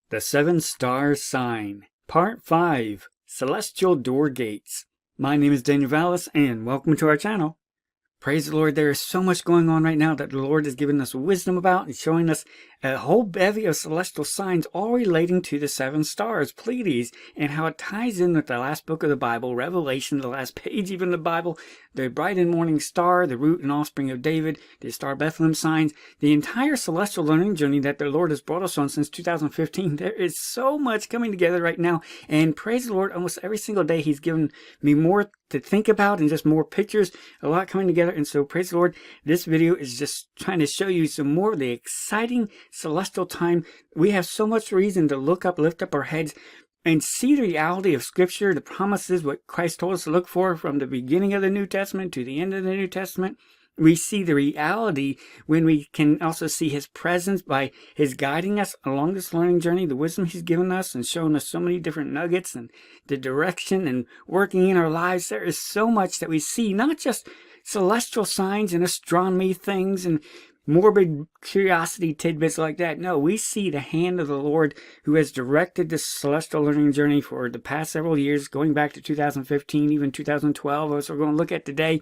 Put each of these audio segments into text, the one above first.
The Seven Star Sign, Part 5, Celestial Door Gates. My name is Daniel Vallis, and welcome to our channel. Praise the Lord, there is so much going on right now that the Lord has given us wisdom about and showing us a whole bevy of celestial signs all relating to the seven stars, Pleiades, and how it ties in with the last book of the Bible, Revelation, the last page even of the Bible, the bright and morning star, the root and offspring of David, the star Bethlehem signs, the entire celestial learning journey that the Lord has brought us on since 2015. There is so much coming together right now, and praise the Lord, almost every single day He's given me more to think about and just more pictures, a lot coming together. And so praise the Lord, this video is just trying to show you some more of the exciting celestial time. We have so much reason to look up, lift up our heads, and see the reality of Scripture, the promises, what Christ told us to look for from the beginning of the New Testament to the end of the New Testament. We see the reality when we can also see His presence by His guiding us along this learning journey, the wisdom He's given us and showing us so many different nuggets and the direction and working in our lives. There is so much that we see, not just celestial signs and astronomy things and morbid curiosity tidbits like that. No, we see the hand of the Lord who has directed this celestial learning journey for the past several years, going back to 2015, even 2012, as we're going to look at today.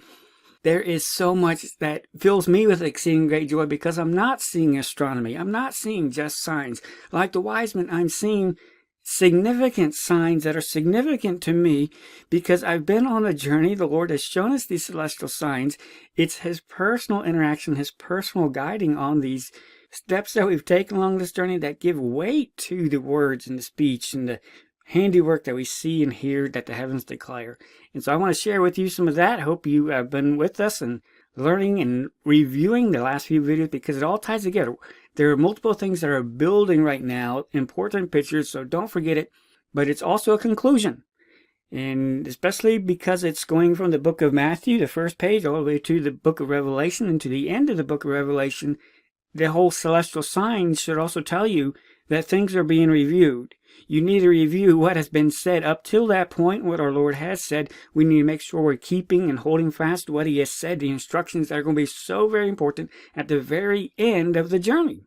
There is so much that fills me with exceeding great joy because I'm not seeing astronomy. I'm not seeing just signs. Like the wise men, I'm seeing significant signs that are significant to me because I've been on a journey. The Lord has shown us these celestial signs. It's His personal interaction, His personal guiding on these steps that we've taken along this journey that give weight to the words and the speech and the handiwork that we see and hear that the heavens declare. And so I want to share with you some of that. I hope you have been with us and learning and reviewing the last few videos because it all ties together. There are multiple things that are building right now, important pictures, so don't forget it. But it's also a conclusion. And especially because it's going from the book of Matthew, the first page, all the way to the book of Revelation and to the end of the book of Revelation, the whole celestial signs should also tell you that things are being reviewed. You need to review what has been said up till that point, what our Lord has said. We need to make sure we're keeping and holding fast to what He has said, the instructions that are going to be so very important at the very end of the journey.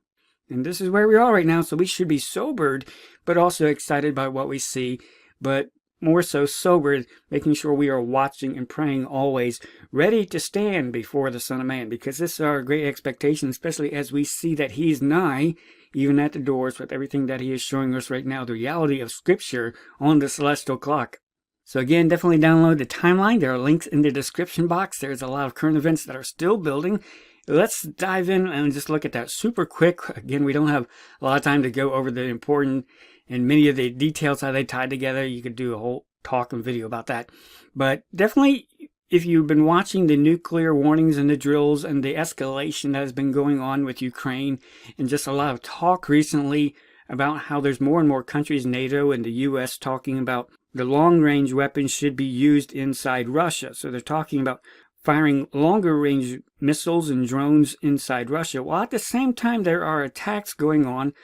And this is where we are right now, so we should be sobered, but also excited by what we see, but more so sobered, making sure we are watching and praying always, ready to stand before the Son of Man, because this is our great expectation, especially as we see that He's nigh, even at the doors, with everything that He is showing us right now, the reality of Scripture on the celestial clock. So again, definitely download the timeline. There are links in the description box. There's a lot of current events that are still building. Let's dive in and just look at that super quick. Again, we don't have a lot of time to go over the important and many of the details how they tie together. You could do a whole talk and video about that. But definitely, if you've been watching the nuclear warnings and the drills and the escalation that has been going on with Ukraine, and just a lot of talk recently about how there's more and more countries, NATO and the U.S., talking about the long-range weapons should be used inside Russia. So they're talking about firing longer-range missiles and drones inside Russia. Well, at the same time, there are attacks going on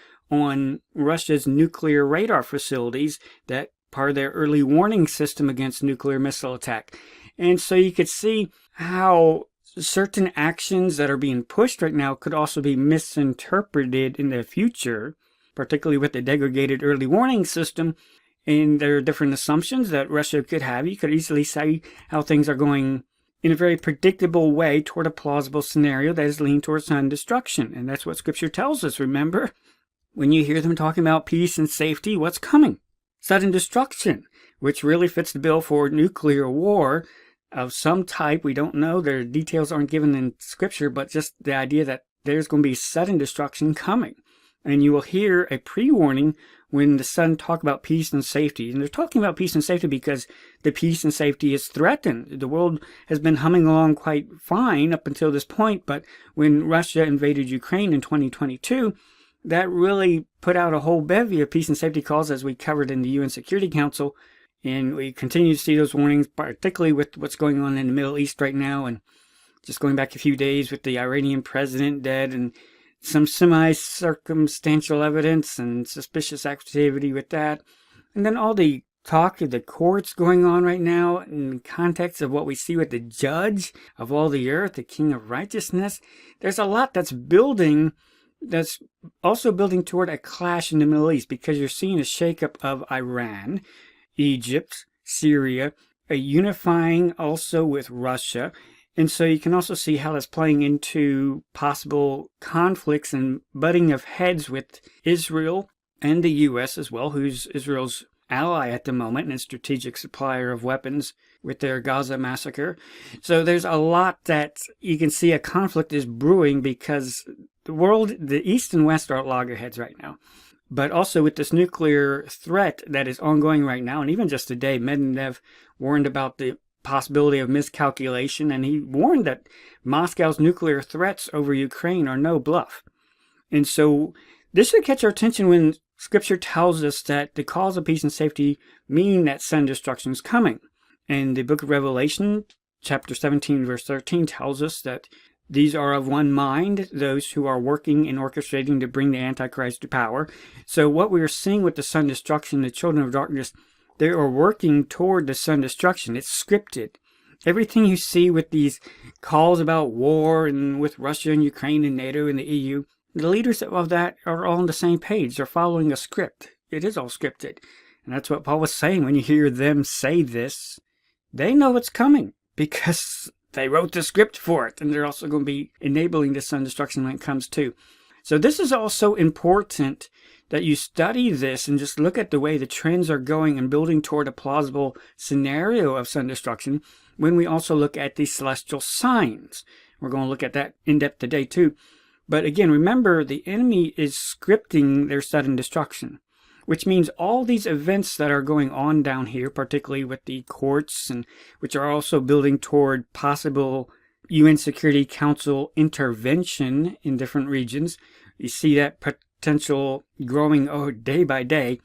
Russia's nuclear radar facilities that part of their early warning system against nuclear missile attack. And so you could see how certain actions that are being pushed right now could also be misinterpreted in the future, particularly with the degraded early warning system. And there are different assumptions that Russia could have. You could easily see how things are going in a very predictable way toward a plausible scenario that is leaning towards sudden destruction. And that's what Scripture tells us, remember? When you hear them talking about peace and safety, what's coming? Sudden destruction, which really fits the bill for nuclear war of some type. We don't know. Their details aren't given in Scripture, but just the idea that there's going to be sudden destruction coming. And you will hear a pre-warning when the Son talk about peace and safety. And they're talking about peace and safety because the peace and safety is threatened. The world has been humming along quite fine up until this point, but when Russia invaded Ukraine in 2022, that really put out a whole bevy of peace and safety calls, as we covered in the UN Security Council. And we continue to see those warnings, particularly with what's going on in the Middle East right now. And just going back a few days with the Iranian president dead and some semi-circumstantial evidence and suspicious activity with that. And then all the talk of the courts going on right now in the context of what we see with the judge of all the earth, the King of righteousness. There's a lot that's building that's also building toward a clash in the Middle East, because you're seeing a shakeup of Iran, Egypt, Syria, a unifying also with Russia. And so you can also see how that's playing into possible conflicts and butting of heads with Israel and the U.S. as well, who's Israel's ally at the moment and a strategic supplier of weapons with their Gaza massacre. So there's a lot that you can see a conflict is brewing, because the world, the East and West are at loggerheads right now. But also with this nuclear threat that is ongoing right now, and even just today, Medvedev warned about the possibility of miscalculation, and he warned that Moscow's nuclear threats over Ukraine are no bluff. And so this should catch our attention when Scripture tells us that the cause of peace and safety mean that sudden destruction is coming. And the book of Revelation, chapter 17, verse 13, tells us that these are of one mind, those who are working and orchestrating to bring the Antichrist to power. So what we are seeing with the sudden destruction, the children of darkness, they are working toward the sudden destruction. It's scripted. Everything you see with these calls about war and with Russia and Ukraine and NATO and the EU, the leaders of that are all on the same page. They're following a script. It is all scripted. And that's what Paul was saying. When you hear them say this, they know what's coming, because they wrote the script for it. And they're also going to be enabling the sudden destruction when it comes too. So this is also important that you study this and just look at the way the trends are going and building toward a plausible scenario of sudden destruction when we also look at the celestial signs. We're going to look at that in depth today too. But again, remember, the enemy is scripting their sudden destruction, which means all these events that are going on down here, particularly with the courts, and which are also building toward possible UN Security Council intervention in different regions. You see that potential growing day by day,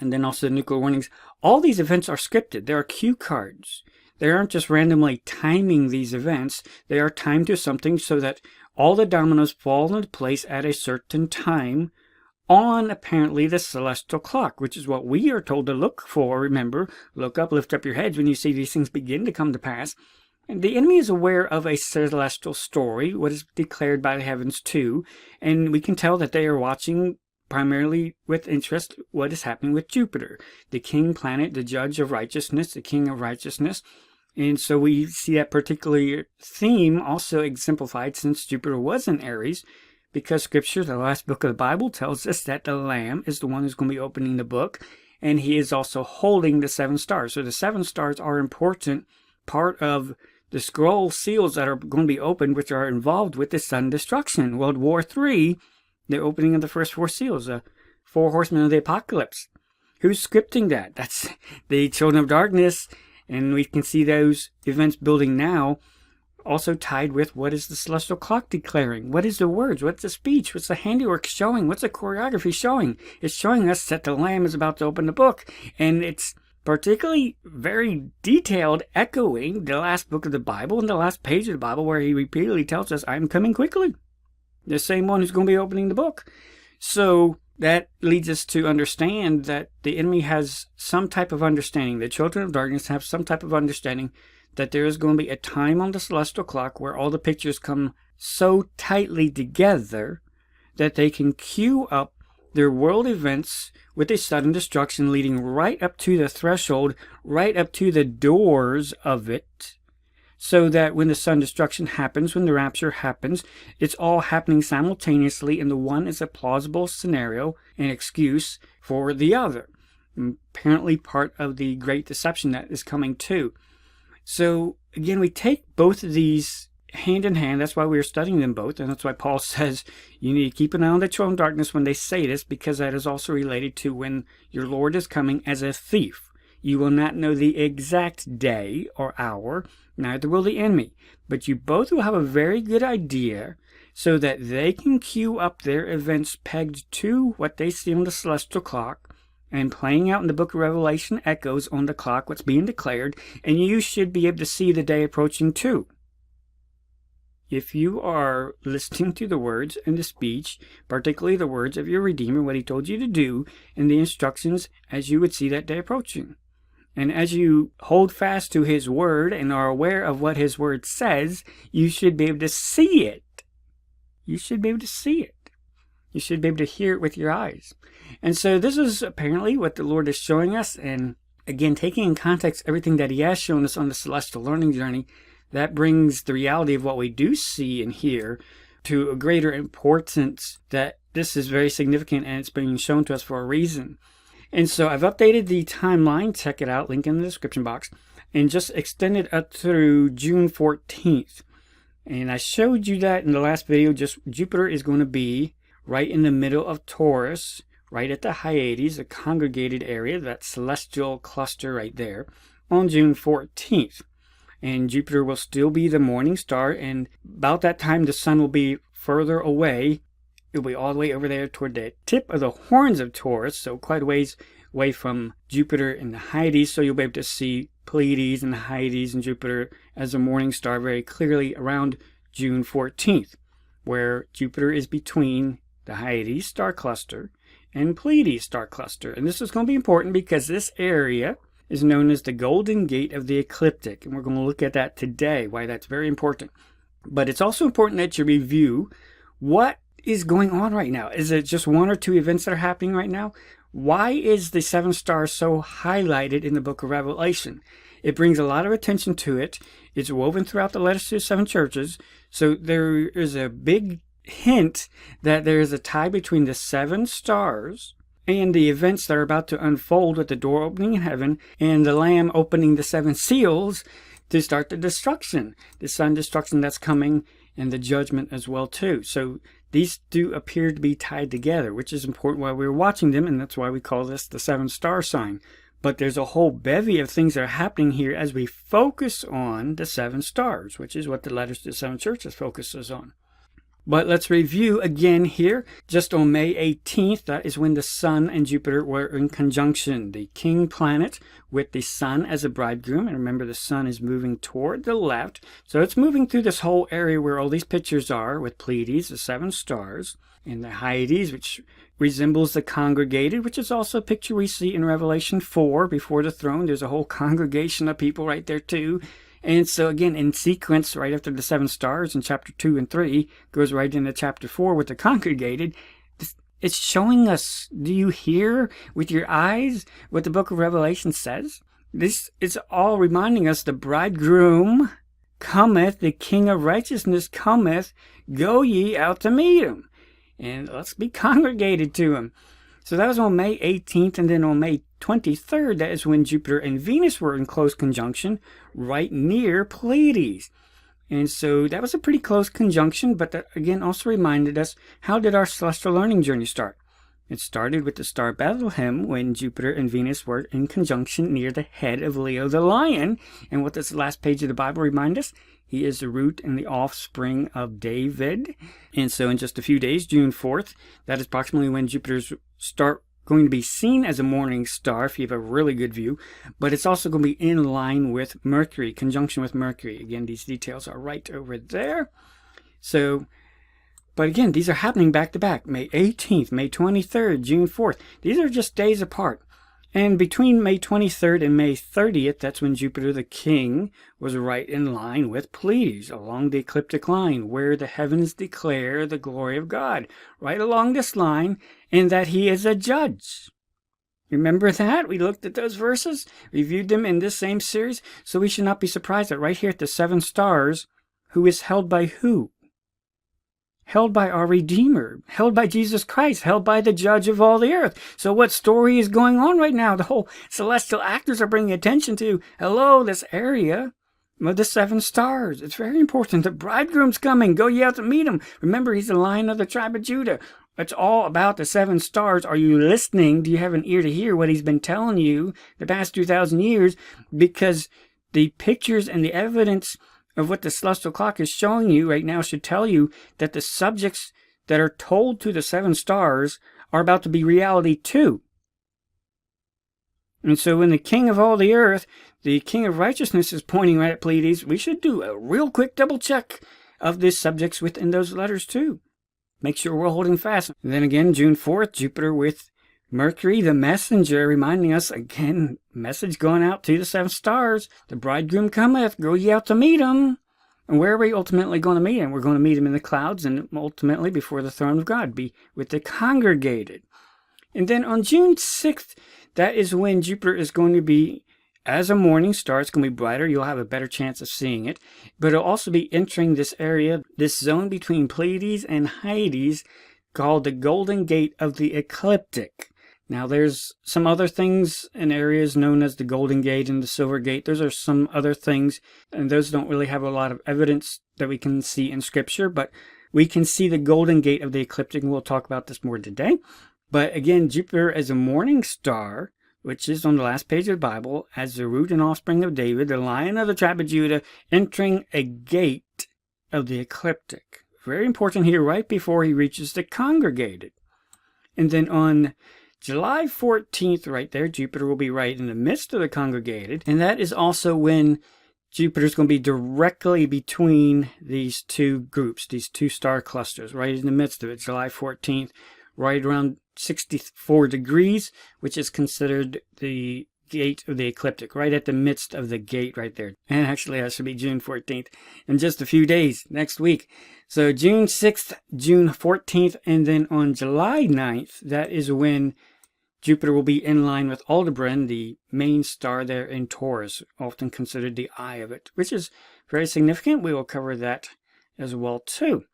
and then also the nuclear warnings. All these events are scripted. There are cue cards. They aren't just randomly timing these events. They are timed to something so that all the dominoes fall into place at a certain time on apparently the celestial clock, which is what we are told to look for. Remember, look up, lift up your heads when you see these things begin to come to pass. And the enemy is aware of a celestial story, what is declared by the heavens too, and we can tell that they are watching primarily with interest what is happening with Jupiter, the king planet, the judge of righteousness, the king of righteousness. And so we see that particular theme also exemplified since Jupiter was in Aries, because Scripture, the last book of the Bible, tells us that the Lamb is the one who's going to be opening the book, and he is also holding the 7 stars. So the 7 stars are important part of the scroll seals that are going to be opened, which are involved with the sudden destruction. World War III, the opening of the first 4 seals, the 4 horsemen of the apocalypse. Who's scripting that? That's the children of darkness, and we can see those events building now, also tied with what is the celestial clock declaring? What is the words? What's the speech? What's the handiwork showing? What's the choreography showing? It's showing us that the Lamb is about to open the book, and it's particularly very detailed, echoing the last book of the Bible and the last page of the Bible, where he repeatedly tells us, I'm coming quickly. The same one who's going to be opening the book. So that leads us to understand that the enemy has some type of understanding. The children of darkness have some type of understanding that there is going to be a time on the celestial clock where all the pictures come so tightly together that they can cue up their world events with a sudden destruction leading right up to the threshold, right up to the doors of it, so that when the sudden destruction happens, when the rapture happens, it's all happening simultaneously, and the one is a plausible scenario and excuse for the other. Apparently part of the great deception that is coming too. So again, we take both of these hand in hand. That's why we are studying them both, and that's why Paul says you need to keep an eye on the children of darkness when they say this, because that is also related to when your Lord is coming as a thief. You will not know the exact day or hour, neither will the enemy, but you both will have a very good idea so that they can cue up their events pegged to what they see on the celestial clock, and playing out in the book of Revelation echoes on the clock what's being declared, and you should be able to see the day approaching too. If you are listening to the words and the speech, particularly the words of your Redeemer, what he told you to do, and the instructions as you would see that day approaching. And as you hold fast to his word and are aware of what his word says, you should be able to see it. You should be able to see it. You should be able to hear it with your eyes. And so this is apparently what the Lord is showing us. And again, taking in context everything that he has shown us on the celestial learning journey, that brings the reality of what we do see and hear to a greater importance, that this is very significant and it's being shown to us for a reason. And so I've updated the timeline. Check it out, link in the description box, and just extended up through June 14th. And I showed you that in the last video. Just Jupiter is going to be right in the middle of Taurus, right at the Hyades, the congregated area, that celestial cluster right there, on June 14th. And Jupiter will still be the morning star, and about that time the sun will be further away. It'll be all the way over there toward the tip of the horns of Taurus, so quite a ways away from Jupiter and the Hyades, so you'll be able to see Pleiades and the Hyades and Jupiter as a morning star very clearly around June 14th, where Jupiter is between the Hyades star cluster and Pleiades star cluster. And this is going to be important because this area is known as the Golden Gate of the Ecliptic, and we're going to look at that today, why that's very important. But it's also important that you review what is going on right now. Is it just one or two events that are happening right now? Why is the seven stars so highlighted in the book of Revelation? It brings a lot of attention to it. It's woven throughout the letters to the seven churches. So there is a big hint that there is a tie between the seven stars and the events that are about to unfold with the door opening in heaven and the Lamb opening the seven seals to start the destruction, the sun destruction that's coming, and the judgment as well too. So these do appear to be tied together, which is important while we're watching them, and that's why we call this the seven star sign. But there's a whole bevy of things that are happening here as we focus on the seven stars, which is what the letters to the seven churches focuses on. But let's review again here. Just on May 18th, that is when the sun and Jupiter were in conjunction. The king planet with the sun as a bridegroom. And remember, the sun is moving toward the left. So it's moving through this whole area where all these pictures are with Pleiades, the seven stars, and the Hyades, which resembles the congregated, which is also a picture we see in Revelation 4 before the throne. There's a whole congregation of people right there too. And so again, in sequence, right after the seven stars in chapter 2 and 3, goes right into chapter 4 with the congregated. It's showing us, do you hear with your eyes what the book of Revelation says? This is all reminding us the bridegroom cometh, the king of righteousness cometh, go ye out to meet him. And let's be congregated to him. So that was on May 18th, and then on May 23rd, that is when Jupiter and Venus were in close conjunction, right near Pleiades. And so that was a pretty close conjunction, but that again also reminded us, how did our celestial learning journey start? It started with the star Bethlehem when Jupiter and Venus were in conjunction near the head of Leo the lion. And what does the last page of the Bible remind us? He is the root and the offspring of David. And so in just a few days, June 4th, that is approximately when Jupiter's going to be seen as a morning star, if you have a really good view. But it's also going to be in line with Mercury, conjunction with Mercury. Again, these details are right over there. So, but again, these are happening back to back. May 18th, May 23rd, June 4th. These are just days apart. And between May 23rd and May 30th, that's when Jupiter the King was right in line with Pleiades, along the ecliptic line, where the heavens declare the glory of God. Right along this line, and that he is a judge. Remember that? We looked at those verses, reviewed them in this same series, so we should not be surprised that right here at the seven stars, who is held by who? Held by our Redeemer, held by Jesus Christ, held by the Judge of all the earth. So what story is going on right now? The whole celestial actors are bringing attention to, hello, this area of the seven stars. It's very important. The bridegroom's coming. Go ye out to meet him. Remember, he's the Lion of the tribe of Judah. It's all about the seven stars. Are you listening? Do you have an ear to hear what he's been telling you the past 2,000 years? Because the pictures and the evidence of what the celestial clock is showing you right now should tell you that the subjects that are told to the seven stars are about to be reality too. And so when the king of all the earth, the king of righteousness, is pointing right at Pleiades, we should do a real quick double check of the subjects within those letters too. Make sure we're holding fast. And then again, June 4th, Jupiter with Mercury, the messenger, reminding us again, message going out to the seven stars. The bridegroom cometh, go ye out to meet him. And where are we ultimately going to meet him? We're going to meet him in the clouds and ultimately before the throne of God, be with the congregated. And then on June 6th, that is when Jupiter is going to be, as a morning star, it's going to be brighter. You'll have a better chance of seeing it. But it'll also be entering this area, this zone between Pleiades and Hyades, called the Golden Gate of the Ecliptic. Now, there's some other things in areas known as the Golden Gate and the Silver Gate. Those are some other things, and those don't really have a lot of evidence that we can see in Scripture, but we can see the Golden Gate of the Ecliptic, and we'll talk about this more today. But again, Jupiter as a morning star, which is on the last page of the Bible, as the root and offspring of David, the Lion of the tribe of Judah, entering a gate of the ecliptic. Very important here, right before he reaches the congregated. And then on July 14th, right there, Jupiter will be right in the midst of the congregated. And that is also when Jupiter's going to be directly between these two groups, these two star clusters, right in the midst of it, July 14th, right around 64 degrees, which is considered the gate of the ecliptic, right at the midst of the gate right there. And actually, that should be June 14th in just a few days, next week. So June 6th, June 14th, and then on July 9th, that is when Jupiter will be in line with Aldebaran, the main star there in Taurus, often considered the eye of it, which is very significant. We will cover that as well too.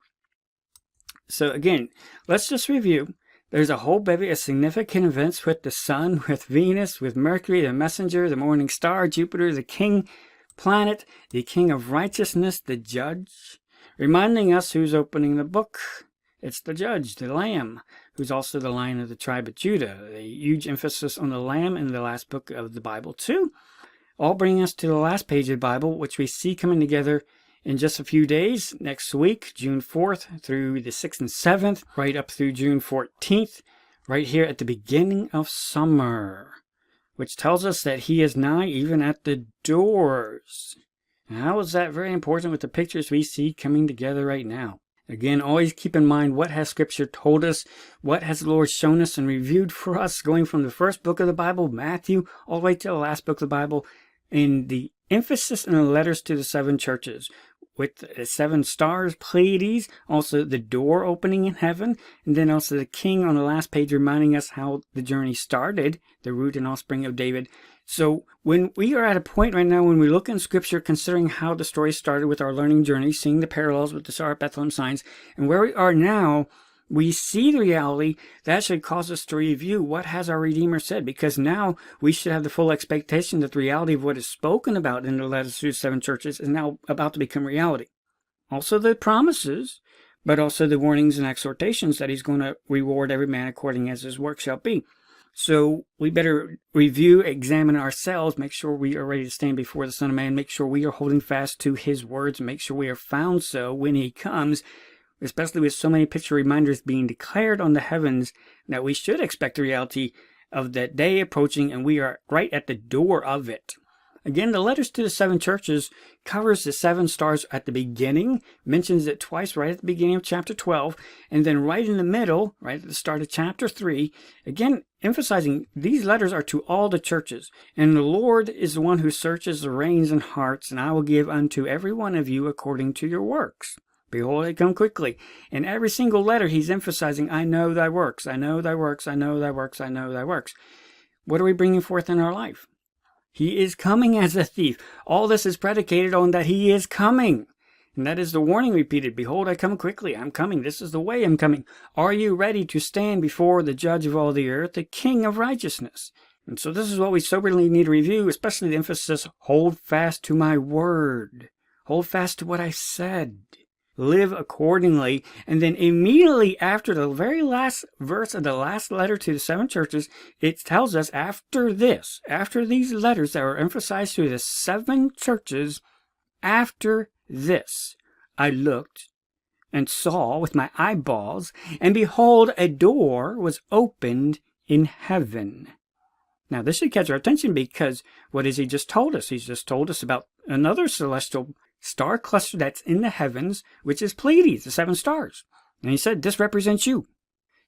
So again, let's just review. There's a whole bevy of significant events with the Sun, with Venus, with Mercury, the messenger, the morning star, Jupiter, the king planet, the king of righteousness, the judge, reminding us who's opening the book. It's the judge, the Lamb, who's also the Lion of the tribe of Judah. A huge emphasis on the Lamb in the last book of the Bible too. All bringing us to the last page of the Bible, which we see coming together in just a few days, next week, June 4th through the 6th and 7th, right up through June 14th, right here at the beginning of summer, which tells us that he is nigh even at the doors. And how is that very important with the pictures we see coming together right now? Again, always keep in mind what has Scripture told us, what has the Lord shown us and reviewed for us, going from the first book of the Bible, Matthew, all the way to the last book of the Bible, in the emphasis in the letters to the 7 churches, with the 7 stars, Pleiades, also the door opening in heaven, and then also the king on the last page reminding us how the journey started, the root and offspring of David. So when we are at a point right now when we look in Scripture, considering how the story started with our learning journey, seeing the parallels with the Star of Bethlehem signs, and where we are now, we see the reality that should cause us to review what has our Redeemer said, because now we should have the full expectation that the reality of what is spoken about in the letters to the 7 churches is now about to become reality. Also the promises, but also the warnings and exhortations that he's going to reward every man according as his work shall be. So we better review, examine ourselves, make sure we are ready to stand before the Son of Man, make sure we are holding fast to his words, make sure we are found so when he comes, especially with so many picture reminders being declared on the heavens that we should expect the reality of that day approaching, and we are right at the door of it. Again, the letters to the 7 churches covers the 7 stars at the beginning, mentions it twice right at the beginning of chapter 12, and then right in the middle, right at the start of chapter 3, again, emphasizing these letters are to all the churches. And the Lord is the one who searches the reins and hearts, and I will give unto every one of you according to your works. Behold, I come quickly. In every single letter, he's emphasizing, I know thy works, I know thy works, I know thy works, I know thy works. What are we bringing forth in our life? He is coming as a thief. All this is predicated on that he is coming. And that is the warning repeated. Behold, I come quickly. I'm coming. This is the way I'm coming. Are you ready to stand before the judge of all the earth, the king of righteousness? And so this is what we soberly need to review, especially the emphasis, hold fast to my word. Hold fast to what I said. Live accordingly. And then immediately after the very last verse of the last letter to the 7 churches, it tells us after this, after these letters that are emphasized to the 7 churches, after this, I looked and saw with my eyeballs, and behold, a door was opened in heaven. Now this should catch our attention, because what has he just told us? He's just told us about another celestial star cluster that's in the heavens, which is Pleiades, the 7 stars. And he said, this represents you.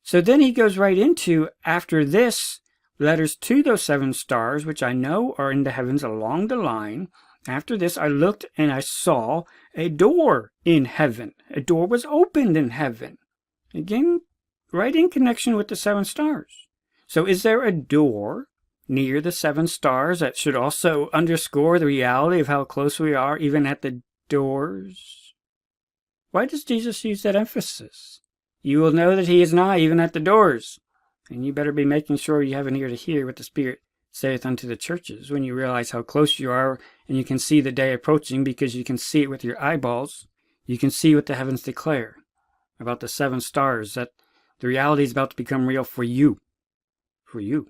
So then he goes right into, after this, letters to those 7 stars, which I know are in the heavens along the line. After this, I looked and I saw a door in heaven. A door was opened in heaven. Again, right in connection with the 7 stars. So is there a door near the 7 stars that should also underscore the reality of how close we are even at the doors? Why does Jesus use that emphasis? You will know that he is nigh even at the doors. And you better be making sure you have an ear to hear what the Spirit saith unto the churches when you realize how close you are and you can see the day approaching because you can see it with your eyeballs. You can see what the heavens declare about the 7 stars, that the reality is about to become real for you. For you.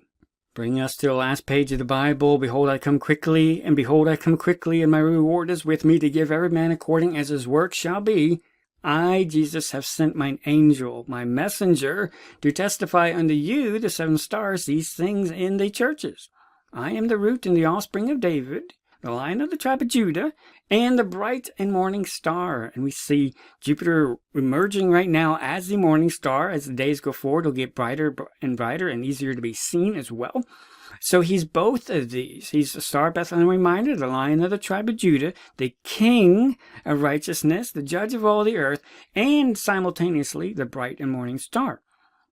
Bring us to the last page of the Bible. Behold, I come quickly, and behold, I come quickly, and my reward is with me to give every man according as his work shall be. I, Jesus, have sent mine angel, my messenger, to testify unto you, the 7 stars, these things in the churches. I am the root and the offspring of David, the Lion of the tribe of Judah, and the bright and morning star. And we see Jupiter emerging right now as the morning star. As the days go forward, it'll get brighter and brighter and easier to be seen as well. So he's both of these. He's the star of Bethlehem reminder, the Lion of the tribe of Judah, the King of righteousness, the judge of all the earth, and simultaneously the bright and morning star.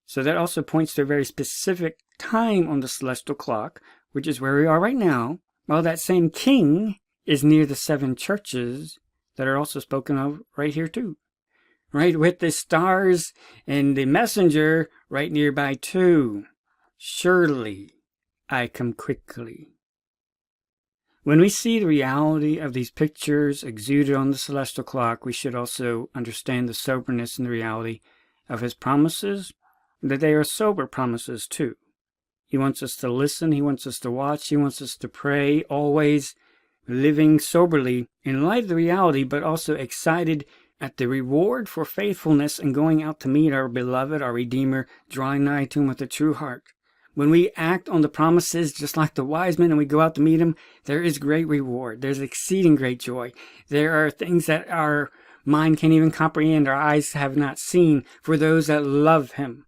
So that also points to a very specific time on the celestial clock, which is where we are right now, while that same King is near the 7 churches that are also spoken of right here too. Right, with the stars and the messenger right nearby too. Surely I come quickly. When we see the reality of these pictures exuded on the celestial clock, we should also understand the soberness and the reality of his promises, that they are sober promises too. He wants us to listen, he wants us to watch, he wants us to pray, always living soberly in light of the reality, but also excited at the reward for faithfulness and going out to meet our beloved, our Redeemer, drawing nigh to him with a true heart. When we act on the promises just like the wise men and we go out to meet him, there is great reward. There's exceeding great joy. There are things that our mind can't even comprehend, our eyes have not seen, for those that love him.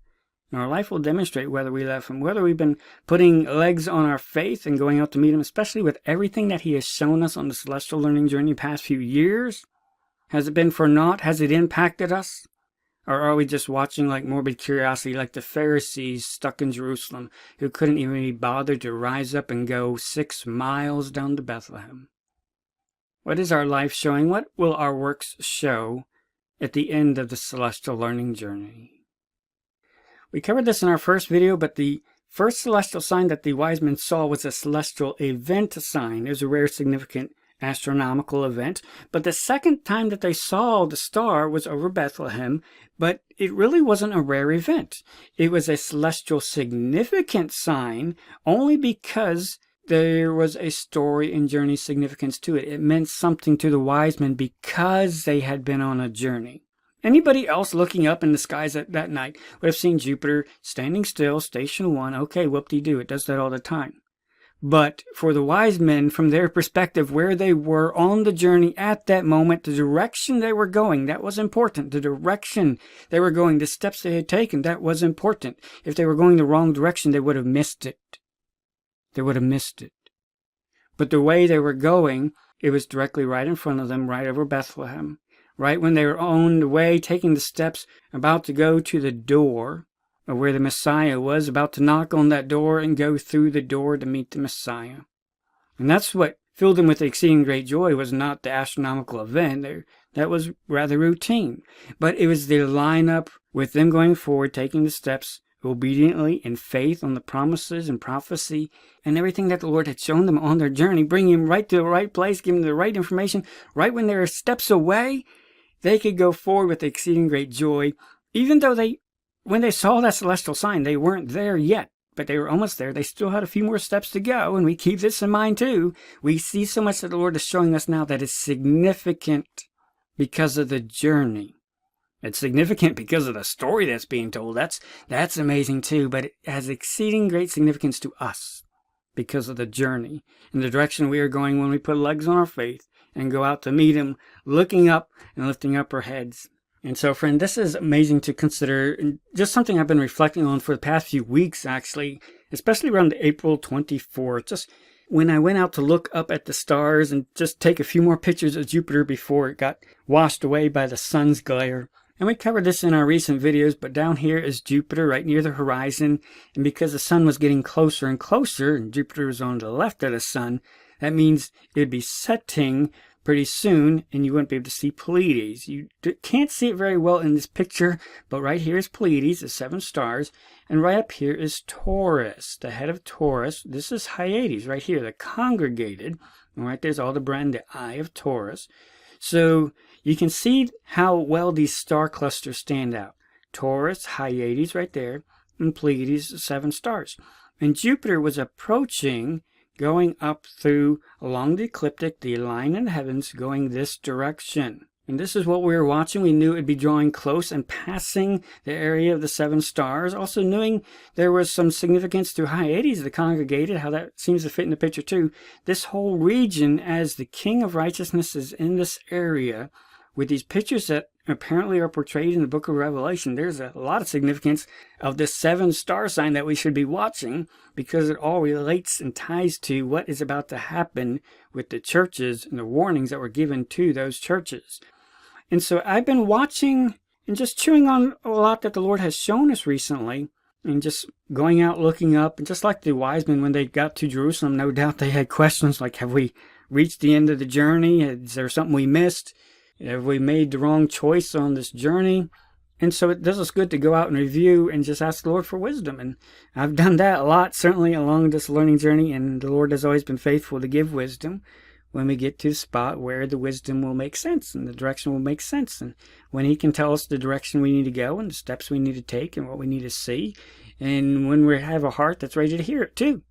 And our life will demonstrate whether we love him, whether we've been putting legs on our faith and going out to meet him, especially with everything that he has shown us on the celestial learning journey the past few years. Has it been for naught? Has it impacted us? Or are we just watching like morbid curiosity, like the Pharisees stuck in Jerusalem, who couldn't even be bothered to rise up and go 6 miles down to Bethlehem? What is our life showing? What will our works show at the end of the celestial learning journey? We covered this in our first video, but the first celestial sign that the wise men saw was a celestial event sign. It was a rare, significant astronomical event. But the second time that they saw the star was over Bethlehem, but it really wasn't a rare event. It was a celestial significant sign only because there was a story and journey significance to it. It meant something to the wise men because they had been on a journey. Anybody else looking up in the skies that night would have seen Jupiter standing still, station 1. Okay, whoop-de-doo, it does that all the time. But for the wise men, from their perspective, where they were on the journey at that moment, the direction they were going, that was important. The direction they were going, the steps they had taken, that was important. If they were going the wrong direction, they would have missed it. They would have missed it. But the way they were going, it was directly right in front of them, right over Bethlehem. Right when they were on the way, taking the steps, about to go to the door of where the Messiah was, about to knock on that door and go through the door to meet the Messiah. And that's what filled them with exceeding great joy, was not the astronomical event. That was rather routine. But it was the lineup with them going forward, taking the steps obediently in faith on the promises and prophecy and everything that the Lord had shown them on their journey, bringing them right to the right place, giving them the right information. Right when they were steps away, they could go forward with exceeding great joy, even though when they saw that celestial sign, they weren't there yet, but they were almost there. They still had a few more steps to go, and we keep this in mind too. We see so much that the Lord is showing us now that is significant because of the journey. It's significant because of the story that's being told. That's amazing too, but it has exceeding great significance to us because of the journey and the direction we are going when we put legs on our faith and go out to meet him, looking up and lifting up our heads. And so, friend, this is amazing to consider, and just something I've been reflecting on for the past few weeks, actually, especially around April 24th. Just when I went out to look up at the stars and just take a few more pictures of Jupiter before it got washed away by the sun's glare. And we covered this in our recent videos, but down here is Jupiter right near the horizon. And because the sun was getting closer and closer, and Jupiter was on the left of the sun, that means it would be setting pretty soon, and you wouldn't be able to see Pleiades. You can't see it very well in this picture, but right here is Pleiades, the 7 stars, and right up here is Taurus, the head of Taurus. This is Hyades right here, the congregated, and right there's Aldebaran, the eye of Taurus. So you can see how well these star clusters stand out. Taurus, Hyades right there, and Pleiades, the 7 stars. And Jupiter was approaching, going up through along the ecliptic, the line in the heavens, going this direction. And this is what we were watching. We knew it would be drawing close and passing the area of the 7 stars. Also knowing there was some significance to Hyades, the congregated, how that seems to fit in the picture too. This whole region, as the King of Righteousness is in this area, with these pictures that apparently are portrayed in the book of Revelation, there's a lot of significance of this 7 star sign that we should be watching, because it all relates and ties to what is about to happen with the churches and the warnings that were given to those churches. And so I've been watching and just chewing on a lot that the Lord has shown us recently, and just going out looking up, and just like the wise men when they got to Jerusalem, no doubt they had questions like, have we reached the end of the journey? Is there something we missed? Have we made the wrong choice on this journey? And so it does us good to go out and review and just ask the Lord for wisdom. And I've done that a lot, certainly along this learning journey, and the Lord has always been faithful to give wisdom when we get to the spot where the wisdom will make sense and the direction will make sense. And when He can tell us the direction we need to go and the steps we need to take and what we need to see. And when we have a heart that's ready to hear it too.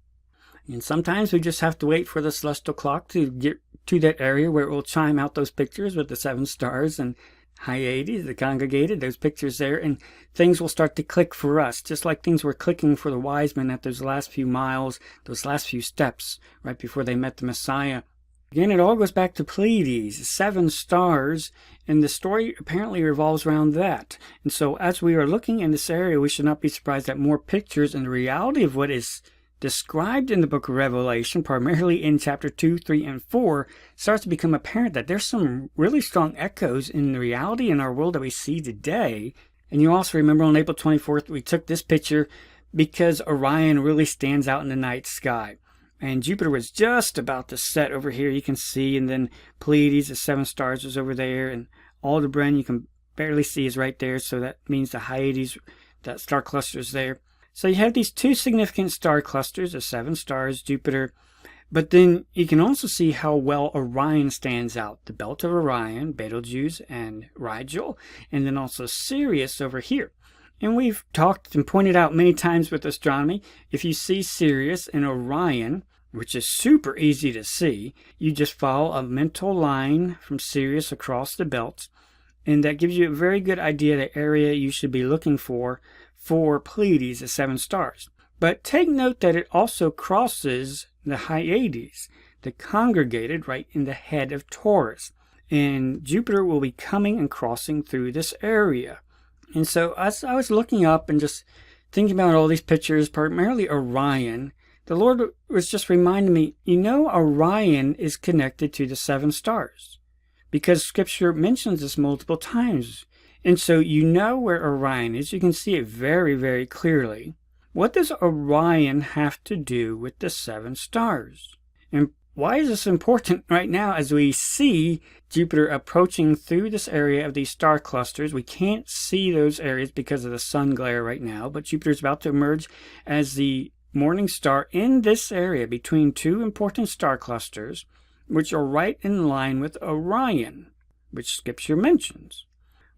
And sometimes we just have to wait for the celestial clock to get to that area where it will chime out those pictures with the 7 stars and Hyades, the congregated, those pictures there, and things will start to click for us, just like things were clicking for the wise men at those last few miles, those last few steps, right before they met the Messiah. Again, it all goes back to Pleiades, 7 stars, and the story apparently revolves around that. And so as we are looking in this area, we should not be surprised that more pictures and the reality of what is described in the book of Revelation, primarily in chapter 2, 3, and 4, starts to become apparent that there's some really strong echoes in the reality in our world that we see today. And you also remember on April 24th, we took this picture because Orion really stands out in the night sky. And Jupiter was just about to set over here, you can see, and then Pleiades, the 7 stars, is over there, and Aldebaran, you can barely see, is right there, so that means the Hyades, that star cluster is there. So you have these 2 significant star clusters, the 7 stars, Jupiter, but then you can also see how well Orion stands out. The belt of Orion, Betelgeuse and Rigel, and then also Sirius over here. And we've talked and pointed out many times with astronomy, if you see Sirius and Orion, which is super easy to see, you just follow a mental line from Sirius across the belt, and that gives you a very good idea of the area you should be looking for Pleiades, the 7 stars. But take note that it also crosses the Hyades, the congregated, right in the head of Taurus. And Jupiter will be coming and crossing through this area. And so as I was looking up and just thinking about all these pictures, primarily Orion, the Lord was just reminding me, Orion is connected to the 7 stars. Because Scripture mentions this multiple times. And so where Orion is. You can see it very, very clearly. What does Orion have to do with the 7 stars? And why is this important right now as we see Jupiter approaching through this area of these star clusters? We can't see those areas because of the sun glare right now, but Jupiter is about to emerge as the morning star in this area between 2 important star clusters, which are right in line with Orion, which Scripture mentions.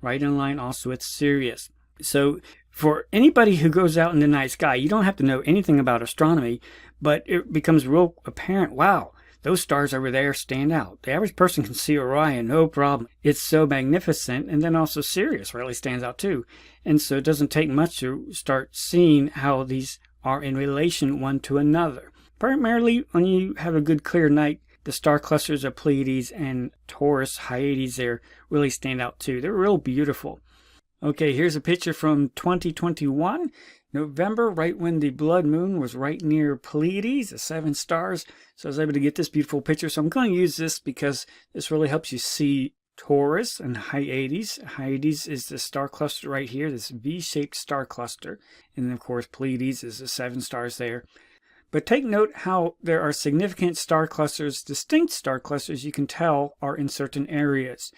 Right in line also with Sirius. So for anybody who goes out in the night sky, you don't have to know anything about astronomy, but it becomes real apparent, wow, those stars over there stand out. The average person can see Orion, no problem. It's so magnificent. And then also Sirius really stands out too. And so it doesn't take much to start seeing how these are in relation one to another. Primarily when you have a good clear night, the star clusters of Pleiades and Taurus, Hyades there really stand out too. They're real beautiful. Okay, here's a picture from 2021. November, right when the blood moon was right near Pleiades, the 7 stars. So I was able to get this beautiful picture. So I'm going to use this because this really helps you see Taurus and Hyades. Hyades is the star cluster right here, this V-shaped star cluster. And then, of course, Pleiades is the 7 stars there. But take note how there are significant star clusters, distinct star clusters you can tell are in certain areas.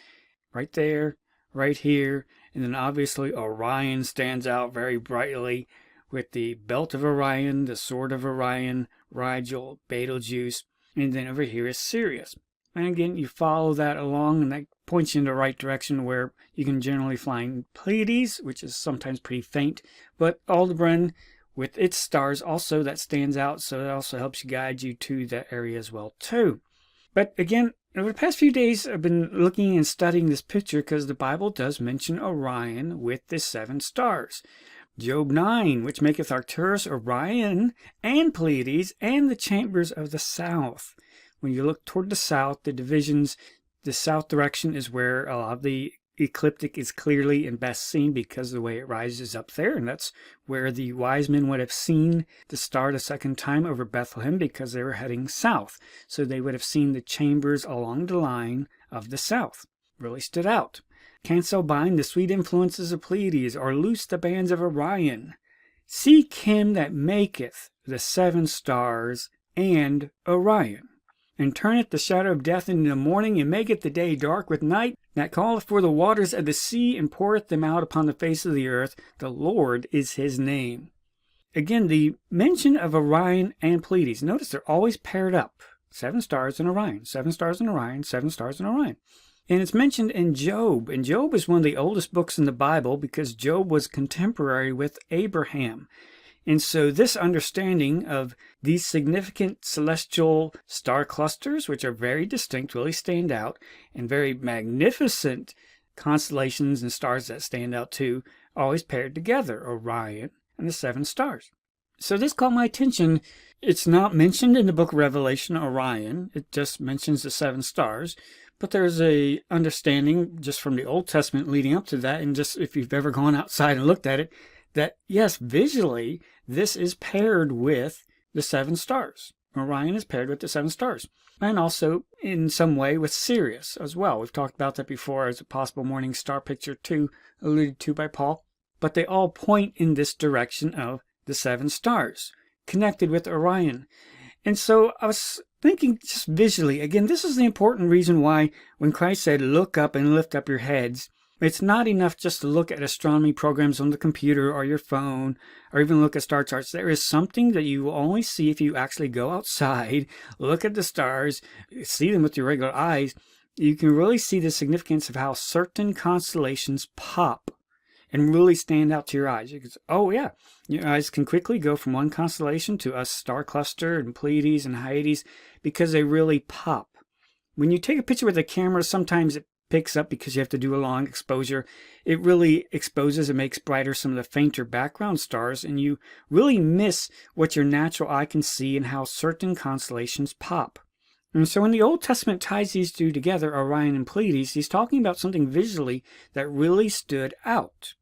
Right there, right here, and then obviously Orion stands out very brightly with the Belt of Orion, the Sword of Orion, Rigel, Betelgeuse, and then over here is Sirius. And again, you follow that along, and that points you in the right direction where you can generally find Pleiades, which is sometimes pretty faint, but Aldebaran with its stars also that stands out, so it also helps you guide you to that area as well too. But again, over the past few days, I've been looking and studying this picture because the Bible does mention Orion with the 7 stars. Job 9, which maketh Arcturus, Orion, and Pleiades, and the chambers of the south. When you look toward the south, the divisions, the south direction is where a lot of the ecliptic is clearly and best seen because of the way it rises up there, and that's where the wise men would have seen the star the second time over Bethlehem because they were heading south. So they would have seen the chambers along the line of the south. Really stood out. Cancel bind the sweet influences of Pleiades, or loose the bands of Orion. Seek him that maketh the 7 stars and Orion, and turneth the shadow of death into the morning, and maketh the day dark with night, that calleth for the waters of the sea, and poureth them out upon the face of the earth. The Lord is his name. Again, the mention of Orion and Pleiades, notice they're always paired up. 7 stars and Orion, 7 stars and Orion, 7 stars and Orion. And it's mentioned in Job, and Job is one of the oldest books in the Bible because Job was contemporary with Abraham. And so this understanding of these significant celestial star clusters, which are very distinct, really stand out, and very magnificent constellations and stars that stand out too, always paired together, Orion and the 7 stars. So this caught my attention. It's not mentioned in the book of Revelation, Orion. It just mentions the 7 stars. But there's a understanding just from the Old Testament leading up to that, and just if you've ever gone outside and looked at it, that yes, visually, this is paired with the 7 stars. Orion is paired with the 7 stars. And also, in some way, with Sirius as well. We've talked about that before as a possible morning star picture too, alluded to by Paul. But they all point in this direction of the 7 stars, connected with Orion. And so I was thinking just visually, again, this is the important reason why when Christ said, look up and lift up your heads, it's not enough just to look at astronomy programs on the computer or your phone, or even look at star charts. There is something that you will only see if you actually go outside, look at the stars, see them with your regular eyes. You can really see the significance of how certain constellations pop and really stand out to your eyes. You can say, oh yeah, your eyes can quickly go from one constellation to a star cluster and Pleiades and Hyades because they really pop. When you take a picture with a camera, sometimes it picks up because you have to do a long exposure. It really exposes and makes brighter some of the fainter background stars, and you really miss what your natural eye can see and how certain constellations pop. And so when the Old Testament ties these two together, Orion and Pleiades, he's talking about something visually that really stood out.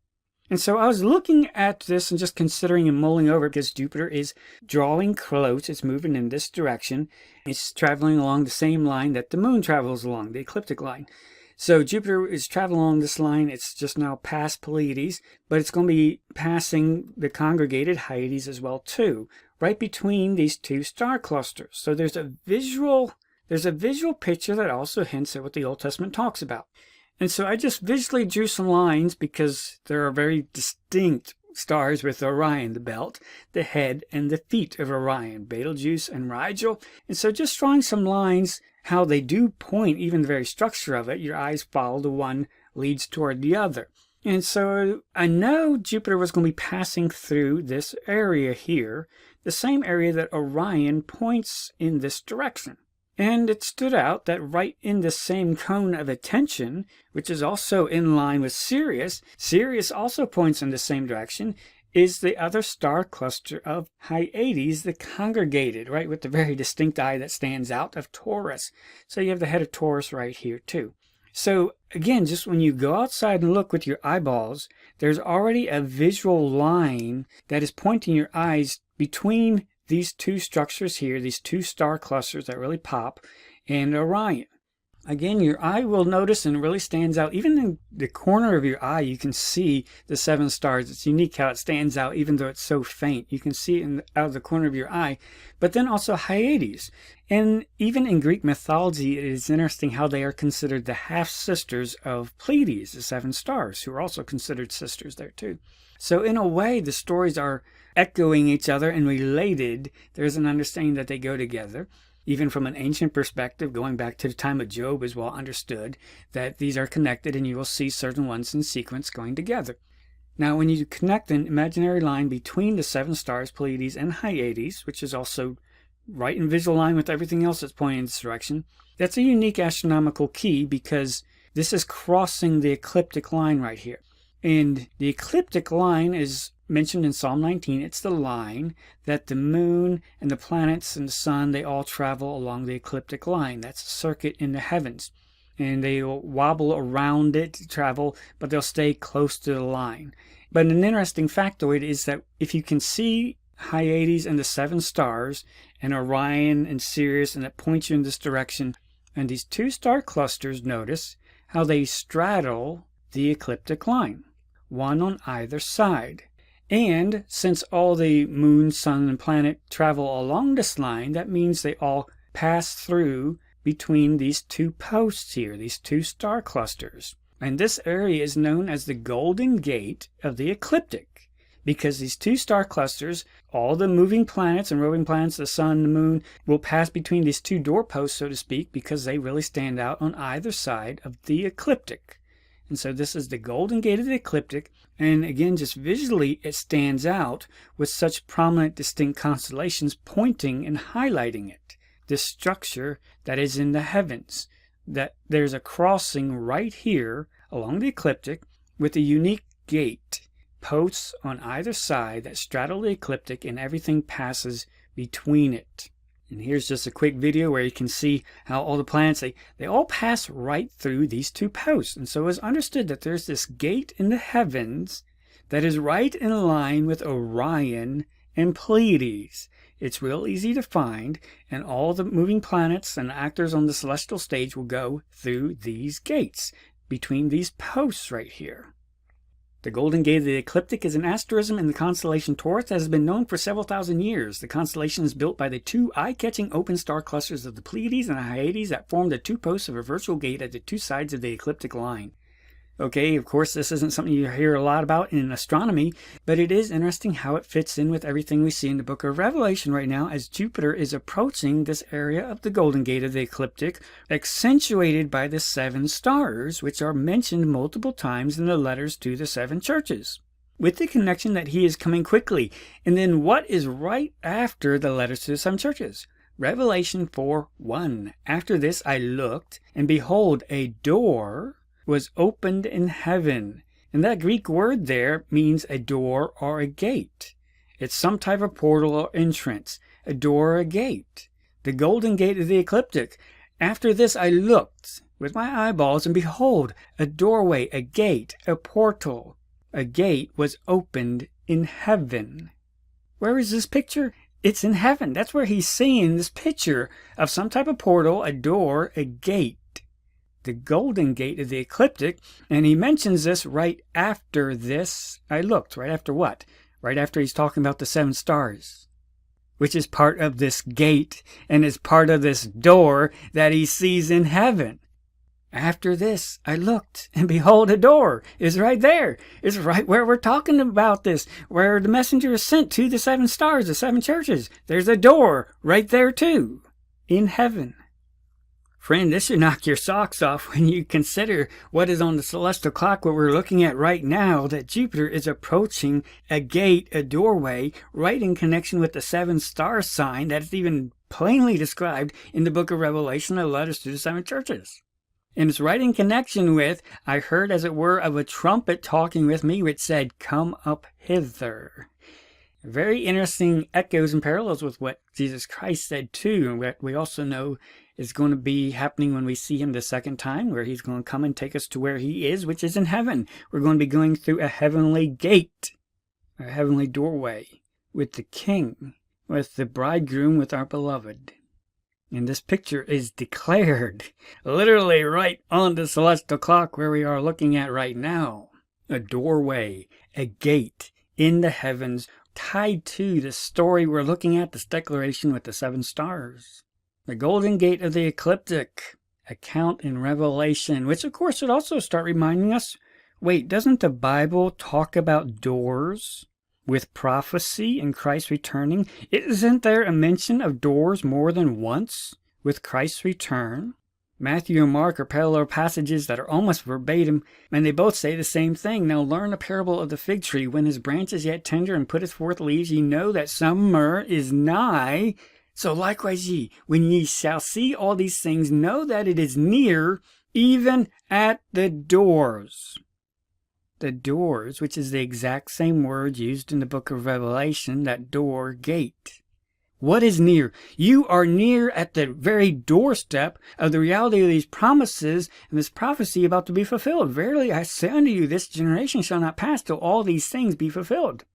And so I was looking at this and just considering and mulling over because Jupiter is drawing close. It's moving in this direction. It's traveling along the same line that the moon travels along, the ecliptic line. So Jupiter is traveling along this line. It's just now past Pleiades, but it's going to be passing the congregated Hyades as well too, right between these 2 star clusters. So there's a visual picture that also hints at what the Old Testament talks about. And so I just visually drew some lines because there are very distinct stars with Orion, the belt, the head, and the feet of Orion, Betelgeuse and Rigel. And so just drawing some lines, how they do point, even the very structure of it, your eyes follow the one leads toward the other. And so I know Jupiter was going to be passing through this area here, the same area that Orion points in this direction. And it stood out that right in the same cone of attention, which is also in line with Sirius, Sirius also points in the same direction, is the other star cluster of Hyades, the congregated, right, with the very distinct eye that stands out of Taurus. So you have the head of Taurus right here too. So again, just when you go outside and look with your eyeballs, there's already a visual line that is pointing your eyes between these two structures here, these two star clusters that really pop, and Orion. Again, your eye will notice, and it really stands out. Even in the corner of your eye, you can see the 7 stars. It's unique how it stands out, even though it's so faint. You can see it out of the corner of your eye. But then also Hyades. And even in Greek mythology, it is interesting how they are considered the half-sisters of Pleiades, the 7 stars, who are also considered sisters there too. So in a way, the stories are echoing each other and related. There's an understanding that they go together. Even from an ancient perspective, going back to the time of Job, is well understood that these are connected, and you will see certain ones in sequence going together. Now, when you connect an imaginary line between the 7 stars, Pleiades and Hyades, which is also right in visual line with everything else that's pointing in this direction, that's a unique astronomical key, because this is crossing the ecliptic line right here. And the ecliptic line is mentioned in Psalm 19. It's the line that the moon and the planets and the sun, they all travel along the ecliptic line. That's a circuit in the heavens. And they will wobble around it to travel, but they'll stay close to the line. But an interesting factoid is that if you can see Hyades and the 7 stars, and Orion and Sirius, and it points you in this direction, and these 2 star clusters, notice how they straddle the ecliptic line, one on either side. And since all the moon, sun, and planet travel along this line, that means they all pass through between these 2 posts here, these 2 star clusters. And this area is known as the Golden Gate of the ecliptic, because these 2 star clusters, all the moving planets and roving planets, the sun, the moon, will pass between these 2 doorposts, so to speak, because they really stand out on either side of the ecliptic. And so this is the Golden Gate of the ecliptic. And again, just visually, it stands out with such prominent, distinct constellations pointing and highlighting it. This structure that is in the heavens, that there's a crossing right here along the ecliptic with a unique gate, posts on either side that straddle the ecliptic, and everything passes between it. And here's just a quick video where you can see how all the planets, they all pass right through these 2 posts. And so it's understood that there's this gate in the heavens that is right in line with Orion and Pleiades. It's real easy to find, and all the moving planets and actors on the celestial stage will go through these gates between these posts right here. The Golden Gate of the ecliptic is an asterism in the constellation Taurus that has been known for several thousand years. The constellation is built by the 2 eye-catching open star clusters of the Pleiades and the Hyades that form the 2 posts of a virtual gate at the 2 sides of the ecliptic line. Okay, of course, this isn't something you hear a lot about in astronomy, but it is interesting how it fits in with everything we see in the book of Revelation right now, as Jupiter is approaching this area of the Golden Gate of the ecliptic, accentuated by the 7 stars, which are mentioned multiple times in the letters to the 7 churches, with the connection that he is coming quickly. And then what is right after the letters to the 7 churches? Revelation 4:1. After this I looked, and behold, a door was opened in heaven. And that Greek word there means a door or a gate. It's some type of portal or entrance, a door or a gate. The Golden Gate of the ecliptic. After this I looked with my eyeballs, and behold, a doorway, a gate, a portal. A gate was opened in heaven. Where is this picture? It's in heaven. That's where he's seeing this picture of some type of portal, a door, a gate. The Golden Gate of the ecliptic, and he mentions this right after this I looked. Right after what? Right after he's talking about the 7 stars, which is part of this gate and is part of this door that he sees in heaven. After this I looked, and behold, a door is right there. It's right where we're talking about this, where the messenger is sent to the 7 stars, the 7 churches. There's a door right there too, in heaven. Friend, this should knock your socks off when you consider what is on the celestial clock, what we're looking at right now, that Jupiter is approaching a gate, a doorway, right in connection with the 7 star sign that is even plainly described in the book of Revelation, the letters to the 7 churches. And it's right in connection with, I heard as it were of a trumpet talking with me, which said, "Come up hither." Very interesting echoes and parallels with what Jesus Christ said too, and what we also know is going to be happening when we see him the second time, where he's going to come and take us to where he is, which is in heaven. We're going to be going through a heavenly gate, a heavenly doorway, with the King, with the bridegroom, with our beloved. And this picture is declared literally right on the celestial clock where we are looking at right now. A doorway, a gate in the heavens, tied to the story we're looking at, this declaration with the 7 stars. The golden gate of the ecliptic account in Revelation, which of course should also start reminding us, wait, doesn't the Bible talk about doors with prophecy and Christ returning? Isn't there a mention of doors more than once with Christ's return? Matthew and Mark are parallel passages that are almost verbatim, and they both say the same thing. Now learn the parable of the fig tree. When his branch is yet tender and putteth forth leaves, ye know that summer is nigh. So likewise ye, when ye shall see all these things, know that it is near, even at the doors. The doors, which is the exact same word used in the book of Revelation, that door, gate. What is near? You are near at the very doorstep of the reality of these promises and this prophecy about to be fulfilled. Verily I say unto you, this generation shall not pass till all these things be fulfilled.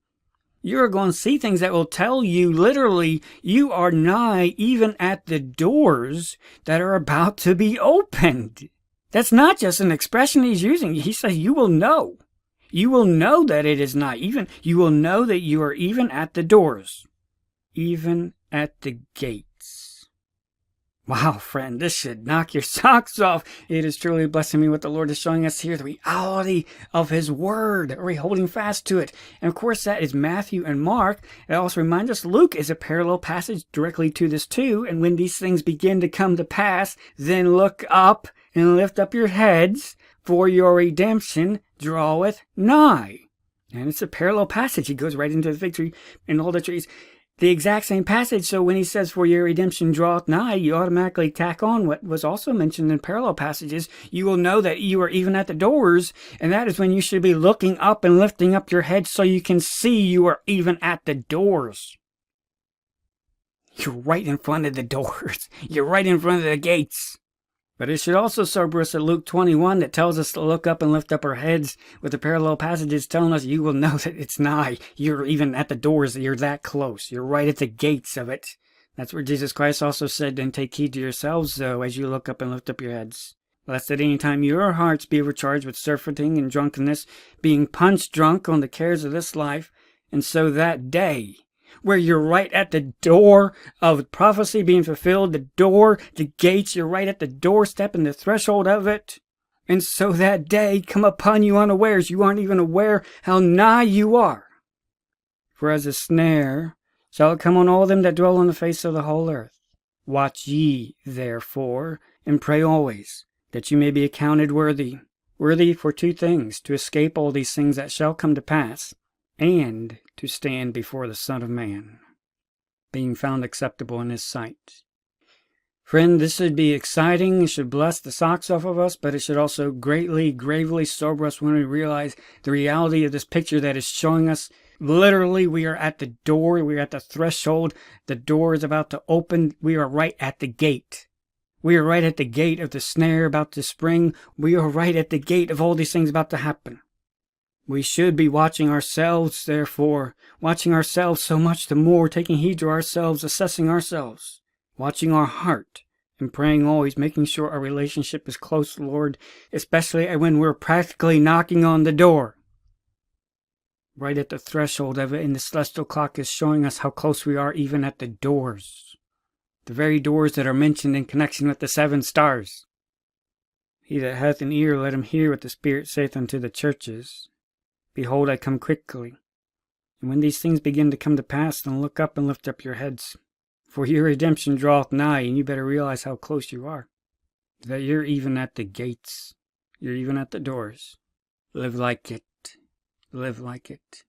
You are going to see things that will tell you literally you are nigh even at the doors that are about to be opened. That's not just an expression he's using. He says you will know. You will know that it is nigh. You will know that you are even at the doors. Even at the gates. Wow, friend, this should knock your socks off. It is truly blessing me what the Lord is showing us here, the reality of his word. Are we holding fast to it? And of course, that is Matthew and Mark. It also reminds us Luke is a parallel passage directly to this too. And when these things begin to come to pass, then look up and lift up your heads, for your redemption draweth nigh. And it's a parallel passage. He goes right into the fig tree and all the trees. The exact same passage, so when he says, for your redemption draweth nigh, you automatically tack on what was also mentioned in parallel passages. You will know that you are even at the doors, and that is when you should be looking up and lifting up your head so you can see you are even at the doors. You're right in front of the doors. You're right in front of the gates. But it should also sober us at Luke 21 that tells us to look up and lift up our heads with the parallel passages telling us you will know that it's nigh. You're even at the doors. You're that close. You're right at the gates of it. That's where Jesus Christ also said, then take heed to yourselves, though, as you look up and lift up your heads. Lest at any time your hearts be overcharged with surfeiting and drunkenness, being punch drunk on the cares of this life, and so that day, where you're right at the door of prophecy being fulfilled, the door, the gates, you're right at the doorstep and the threshold of it. And so that day come upon you unawares, you aren't even aware how nigh you are. For as a snare shall it come on all them that dwell on the face of the whole earth. Watch ye, therefore, and pray always, that you may be accounted worthy for 2 things, to escape all these things that shall come to pass, and to stand before the Son of Man, being found acceptable in his sight. Friend, this should be exciting. It should bless the socks off of us, but it should also greatly, gravely sober us when we realize the reality of this picture that is showing us literally we are at the door, we are at the threshold, the door is about to open, we are right at the gate. We are right at the gate of the snare about to spring. We are right at the gate of all these things about to happen. We should be watching ourselves, therefore, watching ourselves so much the more, taking heed to ourselves, assessing ourselves, watching our heart, and praying always, making sure our relationship is close to the Lord, especially when we're practically knocking on the door. Right at the threshold of it, and the celestial clock is showing us how close we are even at the doors. The very doors that are mentioned in connection with the 7 stars. He that hath an ear, let him hear what the Spirit saith unto the churches. Behold, I come quickly. And when these things begin to come to pass, then look up and lift up your heads. For your redemption draweth nigh, and you better realize how close you are. That you're even at the gates. You're even at the doors. Live like it. Live like it.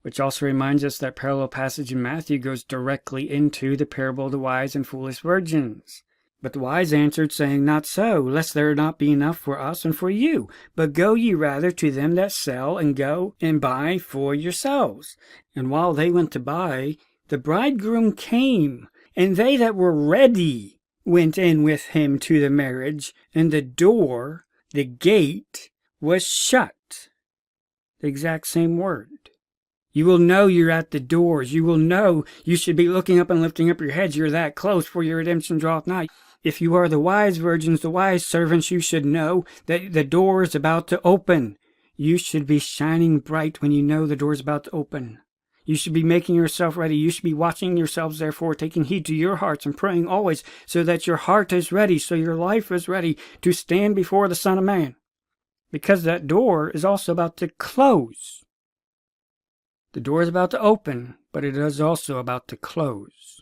Which also reminds us that parallel passage in Matthew goes directly into the parable of the wise and foolish virgins. But the wise answered, saying, Not so, lest there not be enough for us and for you. But go ye rather to them that sell, and go and buy for yourselves. And while they went to buy, the bridegroom came, and they that were ready went in with him to the marriage, and the door, the gate, was shut. The exact same word. You will know you're at the doors. You will know you should be looking up and lifting up your heads. You're that close, for your redemption draweth nigh. If you are the wise virgins, the wise servants, you should know that the door is about to open. You should be shining bright when you know the door is about to open. You should be making yourself ready. You should be watching yourselves, therefore, taking heed to your hearts and praying always, so that your heart is ready, so your life is ready to stand before the Son of Man. Because that door is also about to close. The door is about to open, but it is also about to close.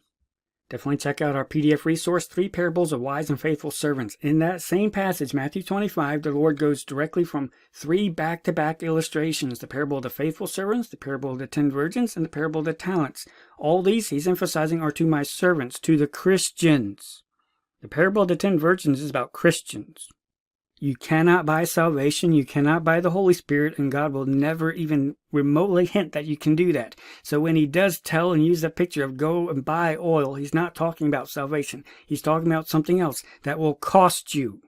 Definitely check out our PDF resource, 3 Parables of Wise and Faithful Servants. In that same passage, Matthew 25, the Lord goes directly from 3 back-to-back illustrations. The parable of the faithful servants, the parable of the 10 virgins, and the parable of the talents. All these, he's emphasizing, are to my servants, to the Christians. The parable of the 10 virgins is about Christians. You cannot buy salvation, you cannot buy the Holy Spirit, and God will never even remotely hint that you can do that. So when he does tell and use that picture of go and buy oil, he's not talking about salvation. He's talking about something else that will cost you.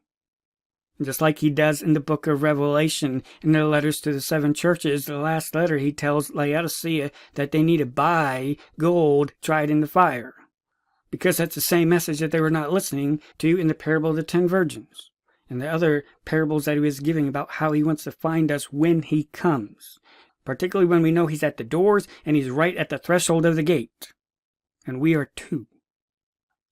Just like he does in the book of Revelation, in the letters to the 7 churches, the last letter he tells Laodicea that they need to buy gold tried in the fire. Because that's the same message that they were not listening to in the parable of the 10 virgins. And the other parables that he was giving about how he wants to find us when he comes. Particularly when we know he's at the doors and he's right at the threshold of the gate. And we are too.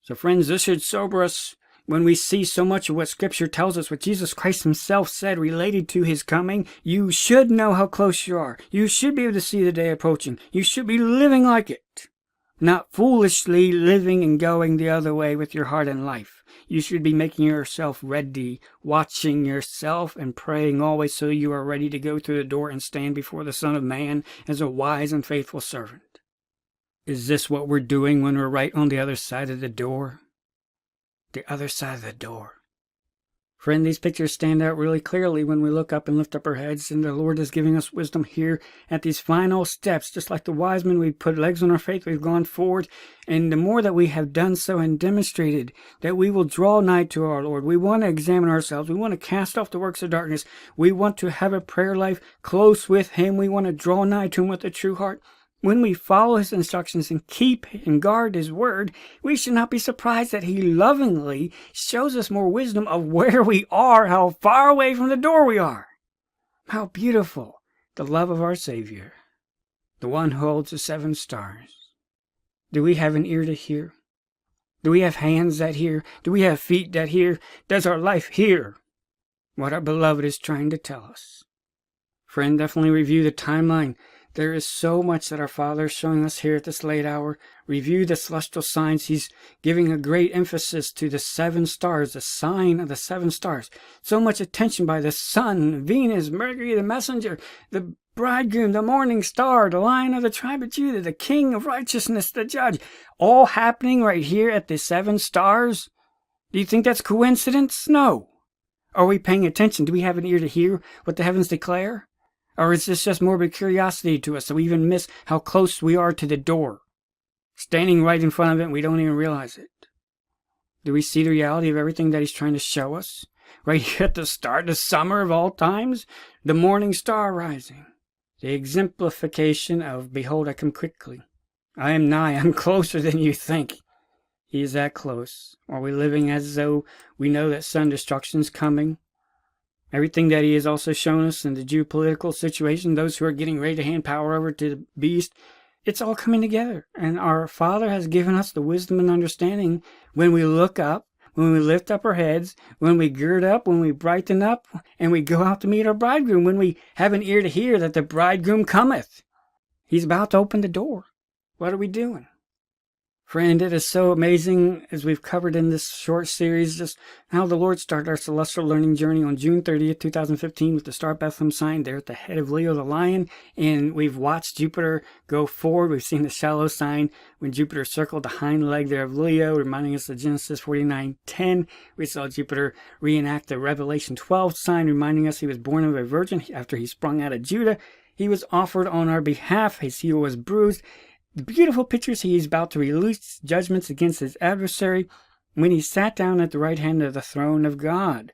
So friends, this should sober us when we see so much of what Scripture tells us, what Jesus Christ himself said related to his coming. You should know how close you are. You should be able to see the day approaching. You should be living like it. Not foolishly living and going the other way with your heart and life. You should be making yourself ready, watching yourself and praying always so you are ready to go through the door and stand before the Son of Man as a wise and faithful servant. Is this what we're doing when we're right on the other side of the door? The other side of the door. Friend, these pictures stand out really clearly when we look up and lift up our heads, and the Lord is giving us wisdom here at these final steps. Just like the wise men, we put legs on our faith, we've gone forward, and the more that we have done so and demonstrated that we will draw nigh to our Lord, we want to examine ourselves, we want to cast off the works of darkness, we want to have a prayer life close with Him, we want to draw nigh to Him with a true heart. When we follow His instructions and keep and guard His word, we should not be surprised that He lovingly shows us more wisdom of where we are, how far away from the door we are. How beautiful the love of our Savior, the one who holds the 7 stars. Do we have an ear to hear? Do we have hands that hear? Do we have feet that hear? Does our life hear what our beloved is trying to tell us? Friend, definitely review the timeline. There is so much that our Father is showing us here at this late hour. Review the celestial signs. He's giving a great emphasis to the 7 stars, the sign of the 7 stars. So much attention by the sun, Venus, Mercury, the messenger, the bridegroom, the morning star, the Lion of the tribe of Judah, the King of righteousness, the judge. All happening right here at the 7 stars. Do you think that's coincidence? No. Are we paying attention? Do we have an ear to hear what the heavens declare? Or is this just morbid curiosity to us, so we even miss how close we are to the door? Standing right in front of it, and we don't even realize it. Do we see the reality of everything that He's trying to show us? Right here at the start, the summer of all times, the morning star rising. The exemplification of, behold, I come quickly. I am nigh, I'm closer than you think. He is that close. Are we living as though we know that sudden destruction is coming? Everything that He has also shown us in the geopolitical situation, those who are getting ready to hand power over to the beast, it's all coming together. And our Father has given us the wisdom and understanding when we look up, when we lift up our heads, when we gird up, when we brighten up, and we go out to meet our bridegroom, when we have an ear to hear that the bridegroom cometh. He's about to open the door. What are we doing? Friend, it is so amazing, as we've covered in this short series, just how the Lord started our celestial learning journey on June 30th, 2015 with the Star Bethlehem sign there at the head of Leo the Lion. And we've watched Jupiter go forward. We've seen the shallow sign when Jupiter circled the hind leg there of Leo, reminding us of Genesis 49:10. We saw Jupiter reenact the Revelation 12 sign, reminding us he was born of a virgin after he sprung out of Judah. He was offered on our behalf. His heel was bruised. The beautiful pictures he is about to release judgments against his adversary when he sat down at the right hand of the throne of God.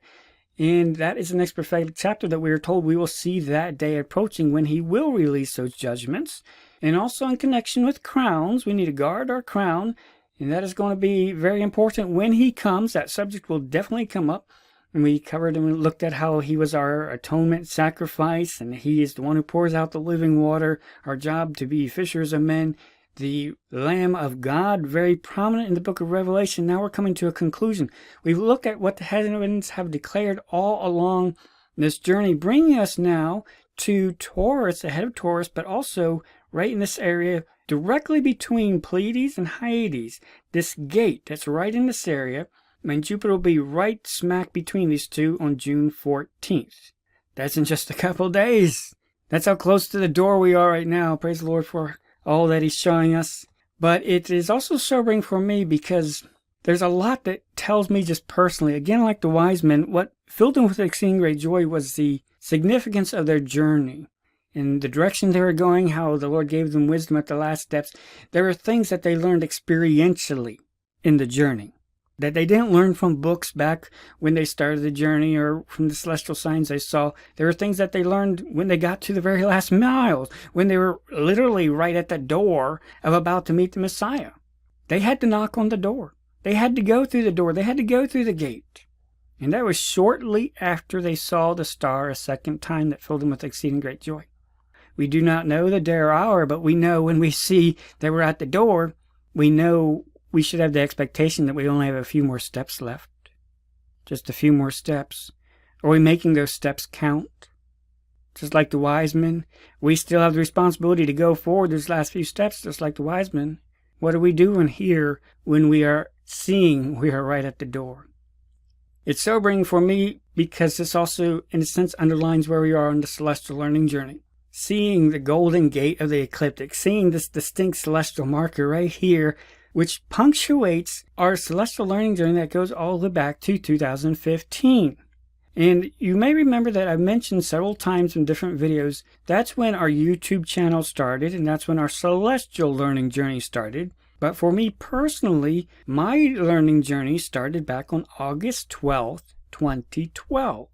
And that is the next prophetic chapter that we are told we will see that day approaching when he will release those judgments. And also in connection with crowns, we need to guard our crown. And that is going to be very important when he comes. That subject will definitely come up. And we covered and looked at how he was our atonement sacrifice, and he is the one who pours out the living water. Our job to be fishers of men. The Lamb of God, very prominent in the book of Revelation. Now we're coming to a conclusion. We've looked at what the heavens have declared all along this journey, bringing us now to Taurus, the head of Taurus, but also right in this area, directly between Pleiades and Hyades. This gate that's right in this area. And Jupiter will be right smack between these two on June 14th. That's in just a couple days. That's how close to the door we are right now. Praise the Lord for all that he's showing us. But it is also sobering for me because there's a lot that tells me just personally, again like the wise men, what filled them with exceeding great joy was the significance of their journey. In the direction they were going, how the Lord gave them wisdom at the last steps. There were things that they learned experientially in the journey that they didn't learn from books back when they started the journey or from the celestial signs they saw. There were things that they learned when they got to the very last miles, when they were literally right at the door of about to meet the Messiah. They had to knock on the door. They had to go through the door. They had to go through the gate. And that was shortly after they saw the star a second time that filled them with exceeding great joy. We do not know the day or hour, but we know when we see that we're at the door, we know we should have the expectation that we only have a few more steps left. Just a few more steps. Are we making those steps count? Just like the wise men, we still have the responsibility to go forward those last few steps, just like the wise men. What are we doing here when we are seeing we are right at the door? It's sobering for me because this also, in a sense, underlines where we are on the celestial learning journey. Seeing the golden gate of the ecliptic, seeing this distinct celestial marker right here, which punctuates our celestial learning journey that goes all the way back to 2015. And you may remember that I've mentioned several times in different videos, that's when our YouTube channel started, and that's when our celestial learning journey started. But for me personally, my learning journey started back on August 12th, 2012.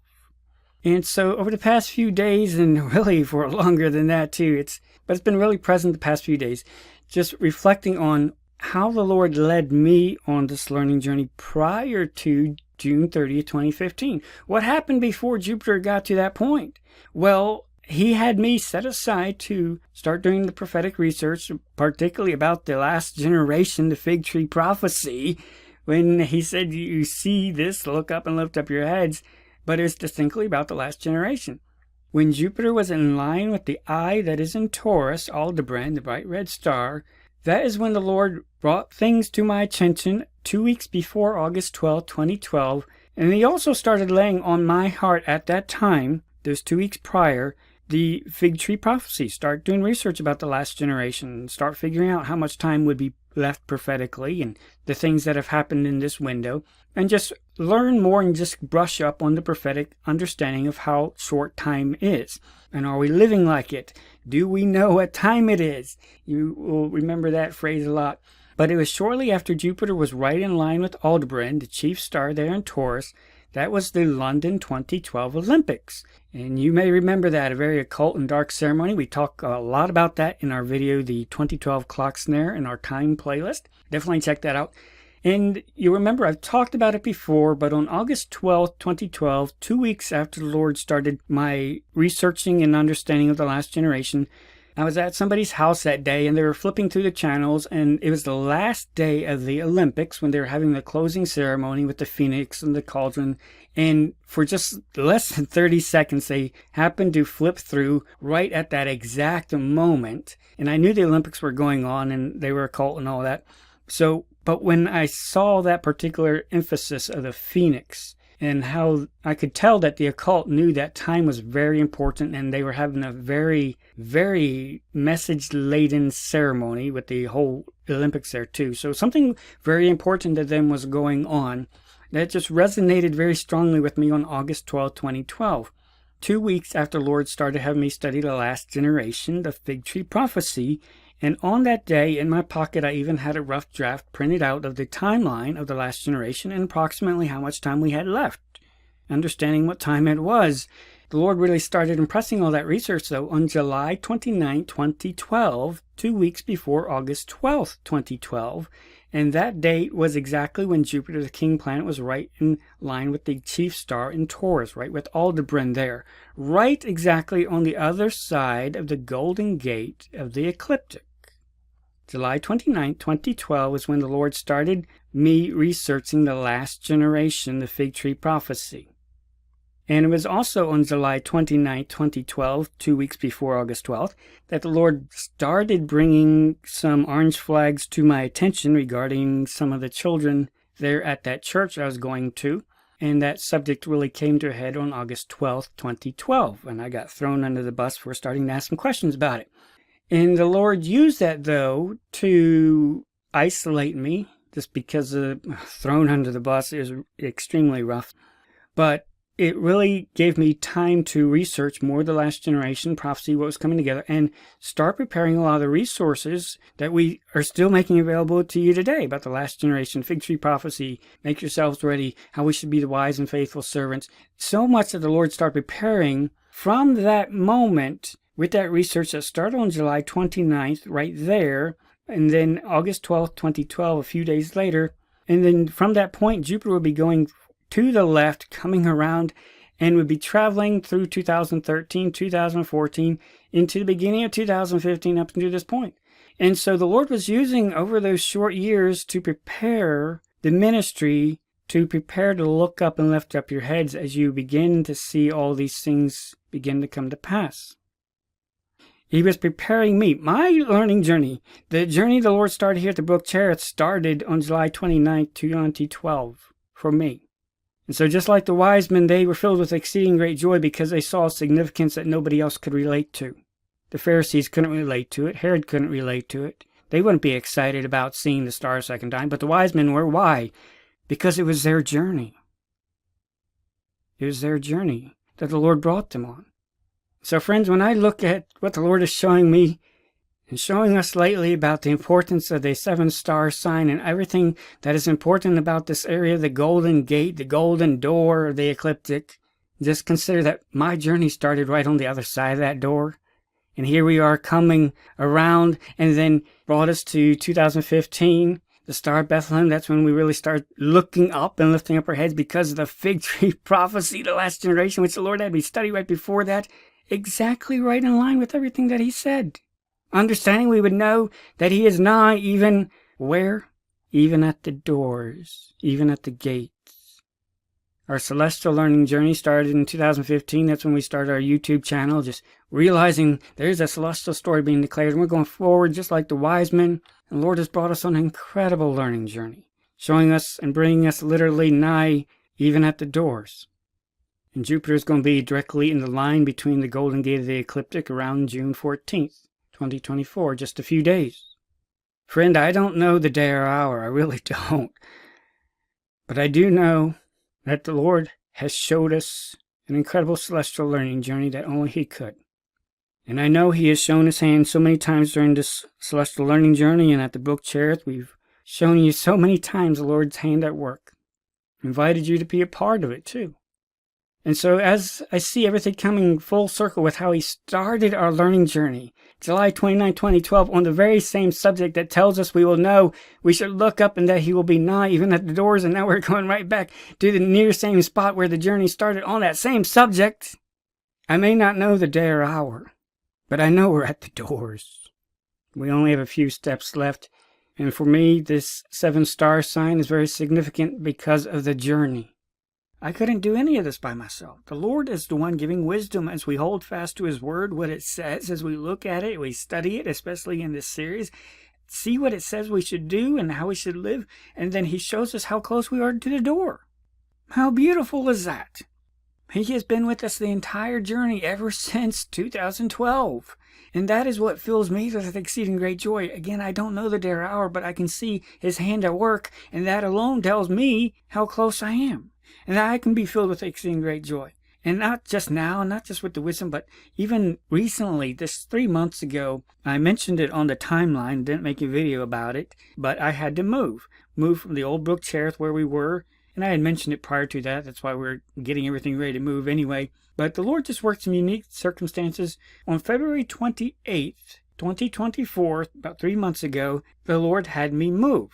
And so over the past few days, and really for longer than that too, but it's been really present the past few days, just reflecting on how the Lord led me on this learning journey prior to June 30th, 2015. What happened before Jupiter got to that point? Well, he had me set aside to start doing the prophetic research, particularly about the last generation, the fig tree prophecy, when he said, you see this, look up and lift up your heads, but it's distinctly about the last generation. When Jupiter was in line with the eye that is in Taurus, Aldebaran, the bright red star, that is when the Lord brought things to my attention 2 weeks before August 12, 2012. And he also started laying on my heart at that time, those 2 weeks prior, the fig tree prophecy. Start doing research about the last generation. Start figuring out how much time would be left prophetically and the things that have happened in this window. And just learn more and just brush up on the prophetic understanding of how short time is. And are we living like it? Do we know what time it is? You will remember that phrase a lot. But it was shortly after Jupiter was right in line with Aldebaran, the chief star there in Taurus. That was the London 2012 Olympics. And you may remember that, a very occult and dark ceremony. We talk a lot about that in our video, the 2012 Clock Snare, in our time playlist. Definitely check that out. And you remember I've talked about it before, but on August 12th, 2012, 2 weeks after the Lord started my researching and understanding of the last generation, I was at somebody's house that day, and they were flipping through the channels, and it was the last day of the Olympics when they were having the closing ceremony with the phoenix and the cauldron. And for just less than 30 seconds, they happened to flip through right at that exact moment. And I knew the Olympics were going on, and they were occult and all that. But when I saw that particular emphasis of the phoenix and how I could tell that the occult knew that time was very important and they were having a very, very message-laden ceremony with the whole Olympics there too. So something very important to them was going on. That just resonated very strongly with me on August 12, 2012. 2 weeks after the Lord started having me study the last generation, the fig tree prophecy, and on that day, in my pocket, I even had a rough draft printed out of the timeline of the last generation and approximately how much time we had left. Understanding what time it was, the Lord really started impressing all that research, though, on July 29, 2012, 2 weeks before August 12, 2012. And that date was exactly when Jupiter, the king planet, was right in line with the chief star in Taurus, right with Aldebaran there, right exactly on the other side of the Golden Gate of the ecliptic. July 29, 2012 is when the Lord started me researching the last generation, the fig tree prophecy. And it was also on July 29, 2012, 2 weeks before August 12th, that the Lord started bringing some orange flags to my attention regarding some of the children there at that church I was going to. And that subject really came to a head on August 12th, 2012. And I got thrown under the bus for starting to ask some questions about it. And the Lord used that, though, to isolate me, just because thrown under the bus is extremely rough. But it really gave me time to research more the last generation prophecy, what was coming together, and start preparing a lot of the resources that we are still making available to you today about the last generation, fig tree prophecy, make yourselves ready, how we should be the wise and faithful servants. So much that the Lord started preparing from that moment with that research that started on July 29th, right there, and then August 12th, 2012, a few days later. And then from that point, Jupiter would be going to the left, coming around, and would be traveling through 2013, 2014, into the beginning of 2015 up to this point. And so the Lord was using over those short years to prepare the ministry, to prepare to look up and lift up your heads as you begin to see all these things begin to come to pass. He was preparing me. My learning journey, the journey the Lord started here at the Book Cherith, started on July 29, 2012 for me. And so just like the wise men, they were filled with exceeding great joy because they saw significance that nobody else could relate to. The Pharisees couldn't relate to it. Herod couldn't relate to it. They wouldn't be excited about seeing the star a second time, but the wise men were. Why? Because it was their journey. It was their journey that the Lord brought them on. So friends, when I look at what the Lord is showing me and showing us lately about the importance of the 7-star sign and everything that is important about this area, the Golden Gate, the Golden Door, the ecliptic, just consider that my journey started right on the other side of that door. And here we are coming around and then brought us to 2015, the Star of Bethlehem. That's when we really start looking up and lifting up our heads because of the fig tree prophecy, the last generation, which the Lord had me study right before that. Exactly right in line with everything that he said. Understanding we would know that he is nigh, even where? Even at the doors, even at the gates. Our celestial learning journey started in 2015. That's when we started our YouTube channel, just realizing there's a celestial story being declared. And we're going forward just like the wise men. And the Lord has brought us on an incredible learning journey, showing us and bringing us literally nigh, even at the doors. And Jupiter is going to be directly in the line between the Golden Gate of the ecliptic around June 14th, 2024, just a few days. Friend, I don't know the day or hour, I really don't. But I do know that the Lord has showed us an incredible celestial learning journey that only he could. And I know he has shown his hand so many times during this celestial learning journey, and at the Book Cherith, we've shown you so many times the Lord's hand at work. Invited you to be a part of it too. And so as I see everything coming full circle with how he started our learning journey, July 29, 2012, on the very same subject that tells us we will know, we should look up and that he will be nigh, even at the doors, and now we're going right back to the near same spot where the journey started on that same subject. I may not know the day or hour, but I know we're at the doors. We only have a few steps left, and for me, this 7-star sign is very significant because of the journey. I couldn't do any of this by myself. The Lord is the one giving wisdom as we hold fast to his word, what it says, as we look at it, we study it, especially in this series. see what it says we should do and how we should live, and then he shows us how close we are to the door. How beautiful is that? He has been with us the entire journey ever since 2012. And that is what fills me with exceeding great joy. Again, I don't know the day or hour, but I can see his hand at work, and that alone tells me how close I am. And that I can be filled with exceeding great joy. And not just now, not just with the wisdom, but even recently, this 3 months ago, I mentioned it on the timeline, didn't make a video about it, but I had to move from the old Brook Cherith where we were. And I had mentioned it prior to that. That's why we're getting everything ready to move anyway. But the Lord just worked some unique circumstances. On February 28th, 2024, about 3 months ago, the Lord had me move.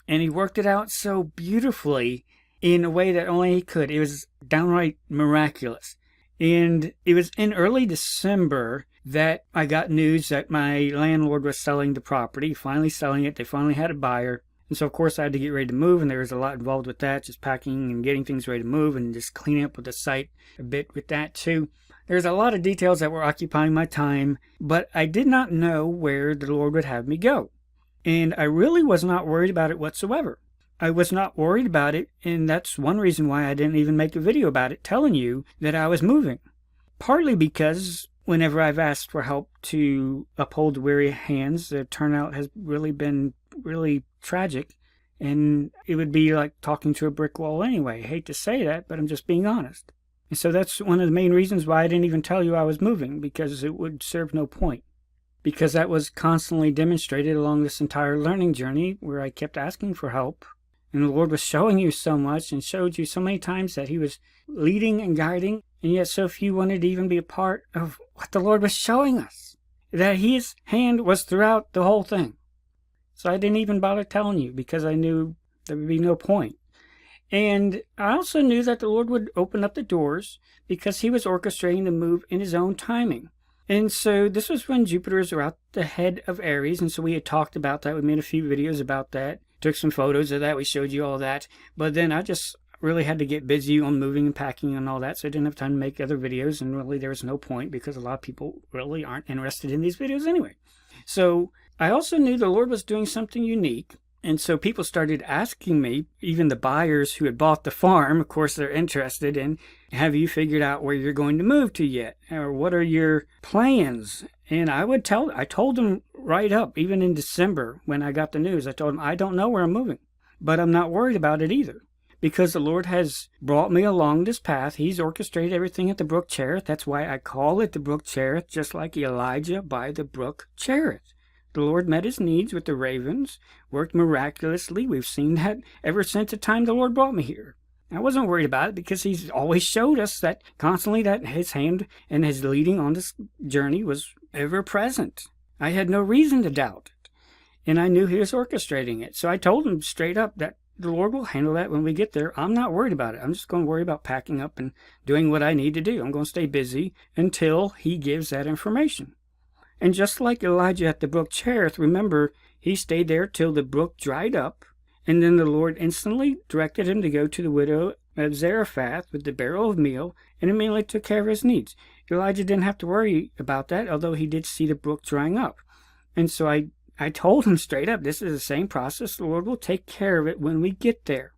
And he worked it out so beautifully in a way that only he could. It was downright miraculous. And it was in early December that I got news that my landlord was selling the property, finally selling it. They finally had a buyer. And so, of course, I had to get ready to move, and there was a lot involved with that, just packing and getting things ready to move and just cleaning up with the site a bit with that, too. There's a lot of details that were occupying my time, but I did not know where the Lord would have me go. And I really was not worried about it whatsoever. I was not worried about it, and that's one reason why I didn't even make a video about it, telling you that I was moving. Partly because whenever I've asked for help to uphold weary hands, the turnout has really been tragic, and it would be like talking to a brick wall anyway. I hate to say that, but I'm just being honest. And so that's one of the main reasons why I didn't even tell you I was moving, because it would serve no point. Because that was constantly demonstrated along this entire learning journey where I kept asking for help, and the Lord was showing you so much and showed you so many times that he was leading and guiding, and yet so few wanted to even be a part of what the Lord was showing us, that his hand was throughout the whole thing. So I didn't even bother telling you because I knew there would be no point. And I also knew that the Lord would open up the doors because he was orchestrating the move in his own timing. And so this was when Jupiter is around the head of Aries. And so we had talked about that. We made a few videos about that. Took some photos of that. We showed you all that. But then I just really had to get busy on moving and packing and all that. So I didn't have time to make other videos. And really there was no point because a lot of people really aren't interested in these videos anyway. So I also knew the Lord was doing something unique. And so people started asking me, even the buyers who had bought the farm, of course they're interested in, have you figured out where you're going to move to yet? Or what are your plans? And I told them right up, even in December when I got the news, I told them, I don't know where I'm moving, but I'm not worried about it either. Because the Lord has brought me along this path. He's orchestrated everything at the Brook Cherith. That's why I call it the Brook Cherith, just like Elijah by the Brook Cherith. The Lord met his needs with the ravens, worked miraculously. We've seen that ever since the time the Lord brought me here. I wasn't worried about it because he's always showed us that constantly that his hand and his leading on this journey was ever present. I had no reason to doubt it. And I knew he was orchestrating it. So I told him straight up that the Lord will handle that when we get there. I'm not worried about it. I'm just going to worry about packing up and doing what I need to do. I'm going to stay busy until he gives that information. And just like Elijah at the Brook Cherith, remember, he stayed there till the brook dried up, and then the Lord instantly directed him to go to the widow of Zarephath with the barrel of meal, and immediately took care of his needs. Elijah didn't have to worry about that, although he did see the brook drying up. And so I told him straight up, this is the same process. The Lord will take care of it when we get there.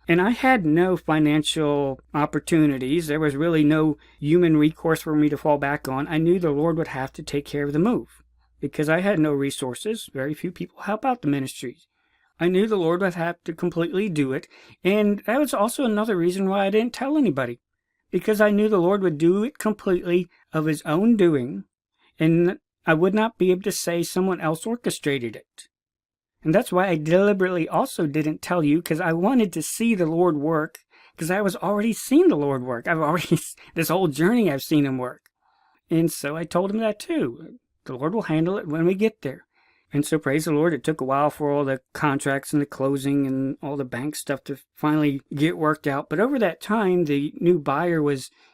And I had no financial opportunities. There was really no human recourse for me to fall back on. I knew the Lord would have to take care of the move because I had no resources. Very few people help out the ministries. I knew the Lord would have to completely do it. And that was also another reason why I didn't tell anybody, because I knew the Lord would do it completely of his own doing, and I would not be able to say someone else orchestrated it. And that's why I deliberately also didn't tell you, because I wanted to see the Lord work, because I was already seeing the Lord work. This whole journey I've seen him work. And so I told him that too. The Lord will handle it when we get there. And so praise the Lord, it took a while for all the contracts and the closing and all the bank stuff to finally get worked out. But over that time, the new buyer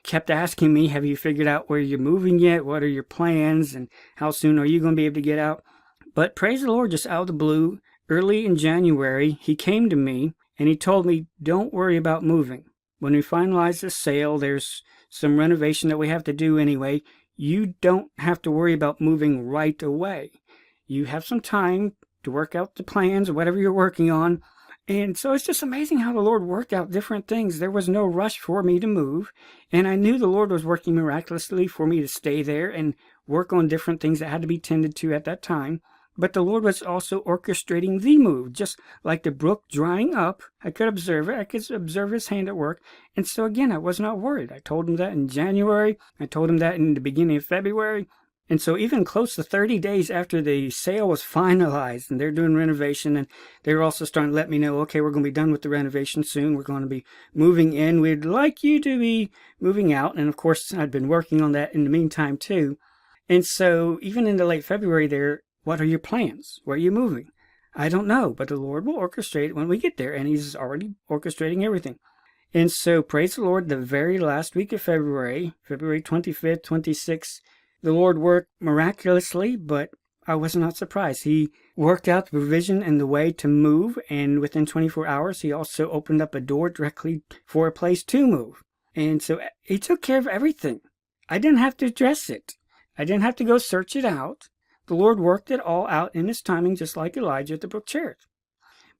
kept asking me, have you figured out where you're moving yet? What are your plans? And how soon are you going to be able to get out? But praise the Lord, just out of the blue, early in January, he came to me and he told me, don't worry about moving. When we finalize the sale, there's some renovation that we have to do anyway. You don't have to worry about moving right away. You have some time to work out the plans, whatever you're working on. And so it's just amazing how the Lord worked out different things. There was no rush for me to move, and I knew the Lord was working miraculously for me to stay there and work on different things that had to be tended to at that time. But the Lord was also orchestrating the move, just like the brook drying up. I could observe it. I could observe his hand at work. And so again, I was not worried. I told him that in January. I told him that in the beginning of February. And so even close to 30 days after the sale was finalized and they're doing renovation, and they're also starting to let me know, okay, we're going to be done with the renovation soon. We're going to be moving in. We'd like you to be moving out. And of course, I'd been working on that in the meantime too. And so even into late February there, what are your plans? Where are you moving? I don't know, but the Lord will orchestrate it when we get there, and he's already orchestrating everything. And so praise the Lord, the very last week of February 25th, 26th, the Lord worked miraculously, but I was not surprised. He worked out the provision and the way to move, and within 24 hours, he also opened up a door directly for a place to move. And so he took care of everything. I didn't have to address it. I didn't have to go search it out. The Lord worked it all out in his timing, just like Elijah at the brook Cherith.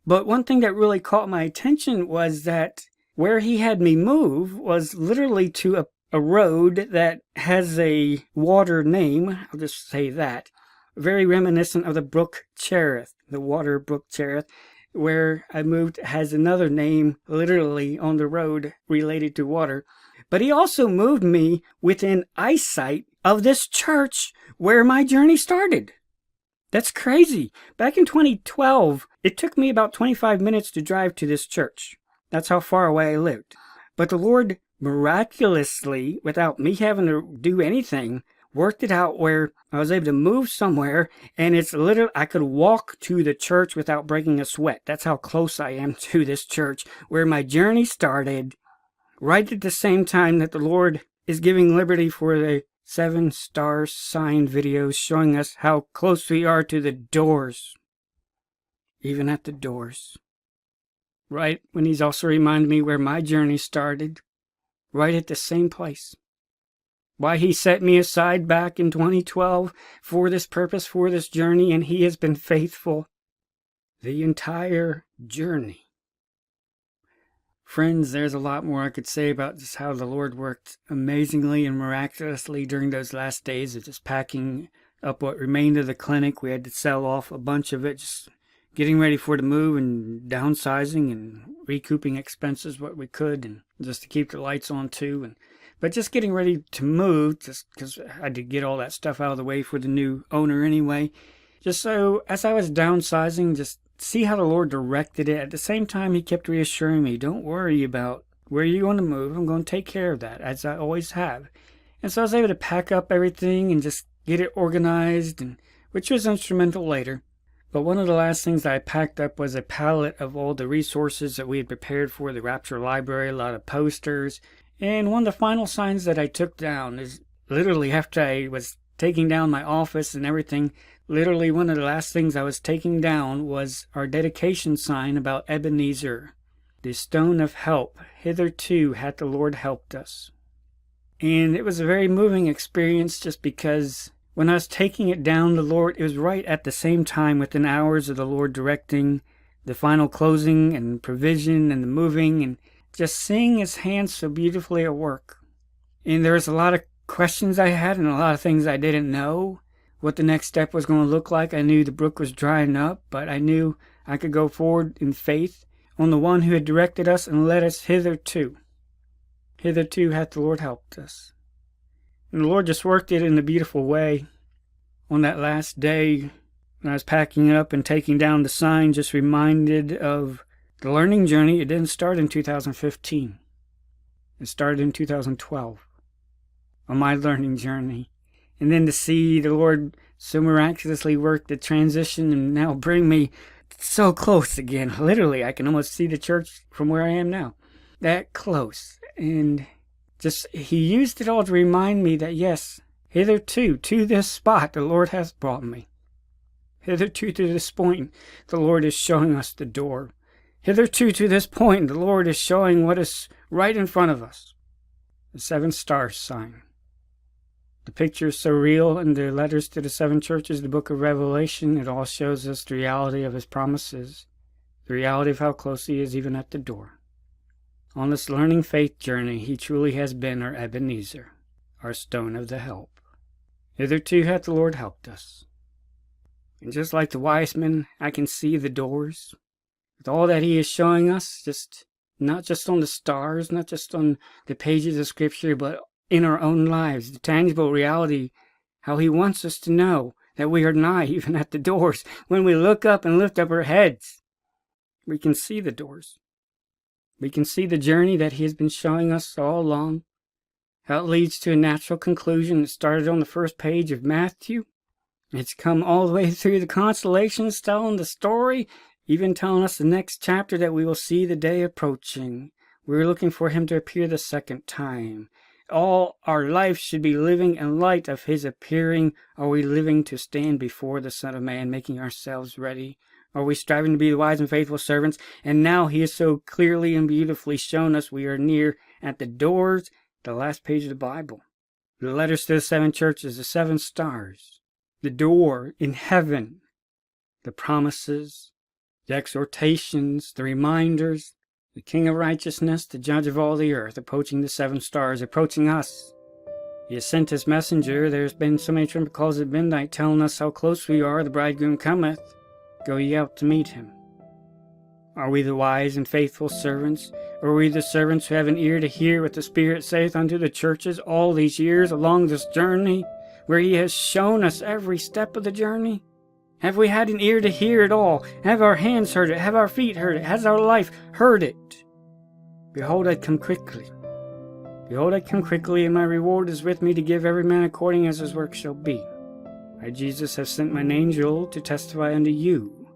But one thing that really caught my attention was that where he had me move was literally to a road that has a water name. I'll just say that. Very reminiscent of the brook Cherith, the water brook Cherith. Where I moved has another name literally on the road related to water. But he also moved me within eyesight of this church where my journey started. That's crazy. Back in 2012, it took me about 25 minutes to drive to this church. That's how far away I lived. But the Lord miraculously, without me having to do anything, worked it out where I was able to move somewhere, and it's literally, I could walk to the church without breaking a sweat. That's how close I am to this church, where my journey started, right at the same time that the Lord is giving liberty for the 7-star sign videos showing us how close we are to the doors. Even at the doors. Right when he's also reminded me where my journey started, right at the same place. Why he set me aside back in 2012 for this purpose, for this journey, and he has been faithful the entire journey. Friends, there's a lot more I could say about just how the Lord worked amazingly and miraculously during those last days of just packing up what remained of the clinic. We had to sell off a bunch of it, just getting ready for the move and downsizing and recouping expenses what we could, and just to keep the lights on too. But just getting ready to move, just because I had to get all that stuff out of the way for the new owner anyway. Just so, as I was downsizing, just see how the Lord directed it. At the same time, he kept reassuring me, don't worry about where you're going to move. I'm going to take care of that, as I always have. And so I was able to pack up everything and just get it organized, and which was instrumental later. But one of the last things that I packed up was a pallet of all the resources that we had prepared for the Rapture Library, a lot of posters. And one of the final signs that I took down is literally after I was taking down my office and everything, literally one of the last things I was taking down was our dedication sign about Ebenezer, the stone of help. Hitherto hath the Lord helped us. And it was a very moving experience, just because when I was taking it down, the Lord, it was right at the same time, within hours of the Lord directing the final closing and provision and the moving, and just seeing his hands so beautifully at work. And there was a lot of questions I had and a lot of things I didn't know what the next step was going to look like. I knew the brook was drying up, but I knew I could go forward in faith on the one who had directed us and led us hitherto. Hitherto hath the Lord helped us. And the Lord just worked it in a beautiful way. On that last day, when I was packing it up and taking down the sign, just reminded of the learning journey. It didn't start in 2015. It started in 2012. On my learning journey. And then to see the Lord so miraculously work the transition and now bring me so close again. Literally, I can almost see the church from where I am now. That close. And just, he used it all to remind me that yes, hitherto, to this spot, the Lord has brought me. Hitherto to this point, the Lord is showing us the door. Hitherto to this point, the Lord is showing what is right in front of us. The 7 stars sign. The picture is so real in the letters to the 7 churches, the book of Revelation. It all shows us the reality of his promises, the reality of how close he is even at the door. On this learning faith journey, he truly has been our Ebenezer, our stone of the help. Hitherto hath the Lord helped us. And just like the wise men, I can see the doors. With all that he is showing us, not just on the stars, not just on the pages of Scripture, but in our own lives, the tangible reality, how he wants us to know that we are nigh, even at the doors. When we look up and lift up our heads, we can see the doors. We can see the journey that he has been showing us all along, how it leads to a natural conclusion that started on the first page of Matthew. It's come all the way through the constellations, telling the story, even telling us the next chapter that we will see the day approaching. We're looking for him to appear the second time. All our life should be living in light of his appearing. Are we living to stand before the Son of Man, making ourselves ready? Are we striving to be the wise and faithful servants? And now he has so clearly and beautifully shown us we are near at the doors, the last page of the Bible. The letters to the 7 churches, the 7 stars, the door in heaven, the promises, the exhortations, the reminders, the King of righteousness, the judge of all the earth, approaching the 7 stars, approaching us. He has sent his messenger. There's been so many trumpet calls at midnight telling us how close we are. The bridegroom cometh. Go ye out to meet him. Are we the wise and faithful servants? Or are we the servants who have an ear to hear what the Spirit saith unto the churches all these years along this journey, where he has shown us every step of the journey? Have we had an ear to hear it all? Have our hands heard it? Have our feet heard it? Has our life heard it? Behold, I come quickly. Behold, I come quickly, and my reward is with me to give every man according as his work shall be. I, Jesus, have sent mine angel to testify unto you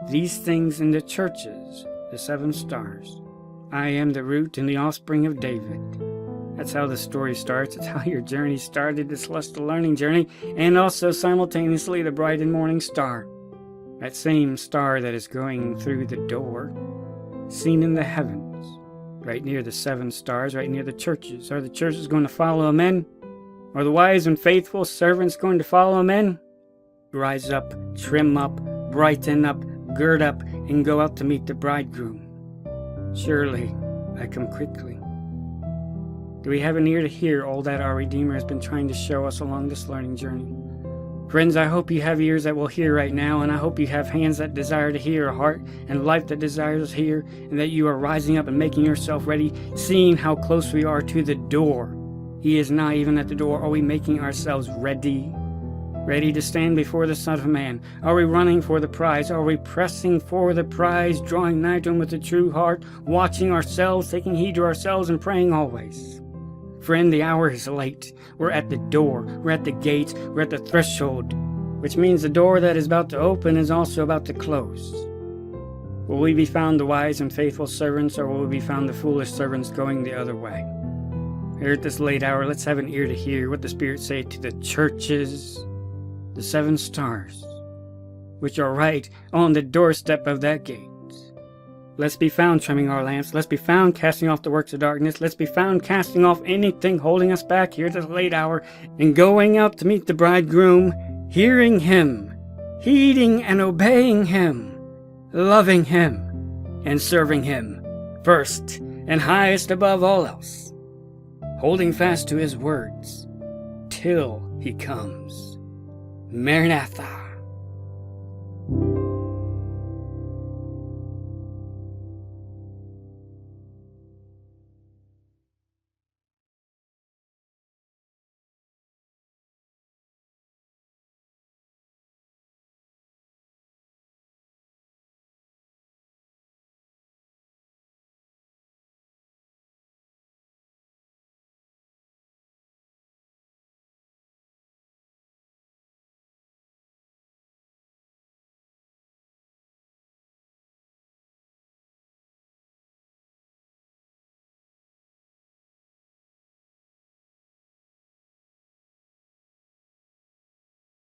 these things in the churches, the 7 stars. I am the root and the offspring of David. That's how the story starts. It's how your journey started, the celestial learning journey, and also simultaneously the bright and morning star. That same star that is going through the door, seen in the heavens, right near the 7 stars, right near the churches. Are the churches going to follow him in? Are the wise and faithful servants going to follow him in? Rise up, trim up, brighten up, gird up, and go out to meet the bridegroom. Surely, I come quickly. Do we have an ear to hear all that our Redeemer has been trying to show us along this learning journey? Friends, I hope you have ears that will hear right now, and I hope you have hands that desire to hear, a heart and life that desires to hear, and that you are rising up and making yourself ready, seeing how close we are to the door. He is not even at the door. Are we making ourselves ready? Ready to stand before the Son of Man? Are we running for the prize? Are we pressing for the prize, drawing nigh to him with a true heart, watching ourselves, taking heed to ourselves, and praying always? Friend, the hour is late. We're at the door. We're at the gate. We're at the threshold, which means the door that is about to open is also about to close. Will we be found the wise and faithful servants, or will we be found the foolish servants going the other way? Here at this late hour, let's have an ear to hear what the Spirit says to the churches, the 7 stars, which are right on the doorstep of that gate. Let's be found trimming our lamps. Let's be found casting off the works of darkness. Let's be found casting off anything holding us back here at this late hour and going out to meet the bridegroom, hearing him, heeding and obeying him, loving him, and serving him first and highest above all else, holding fast to his words till he comes. Maranatha.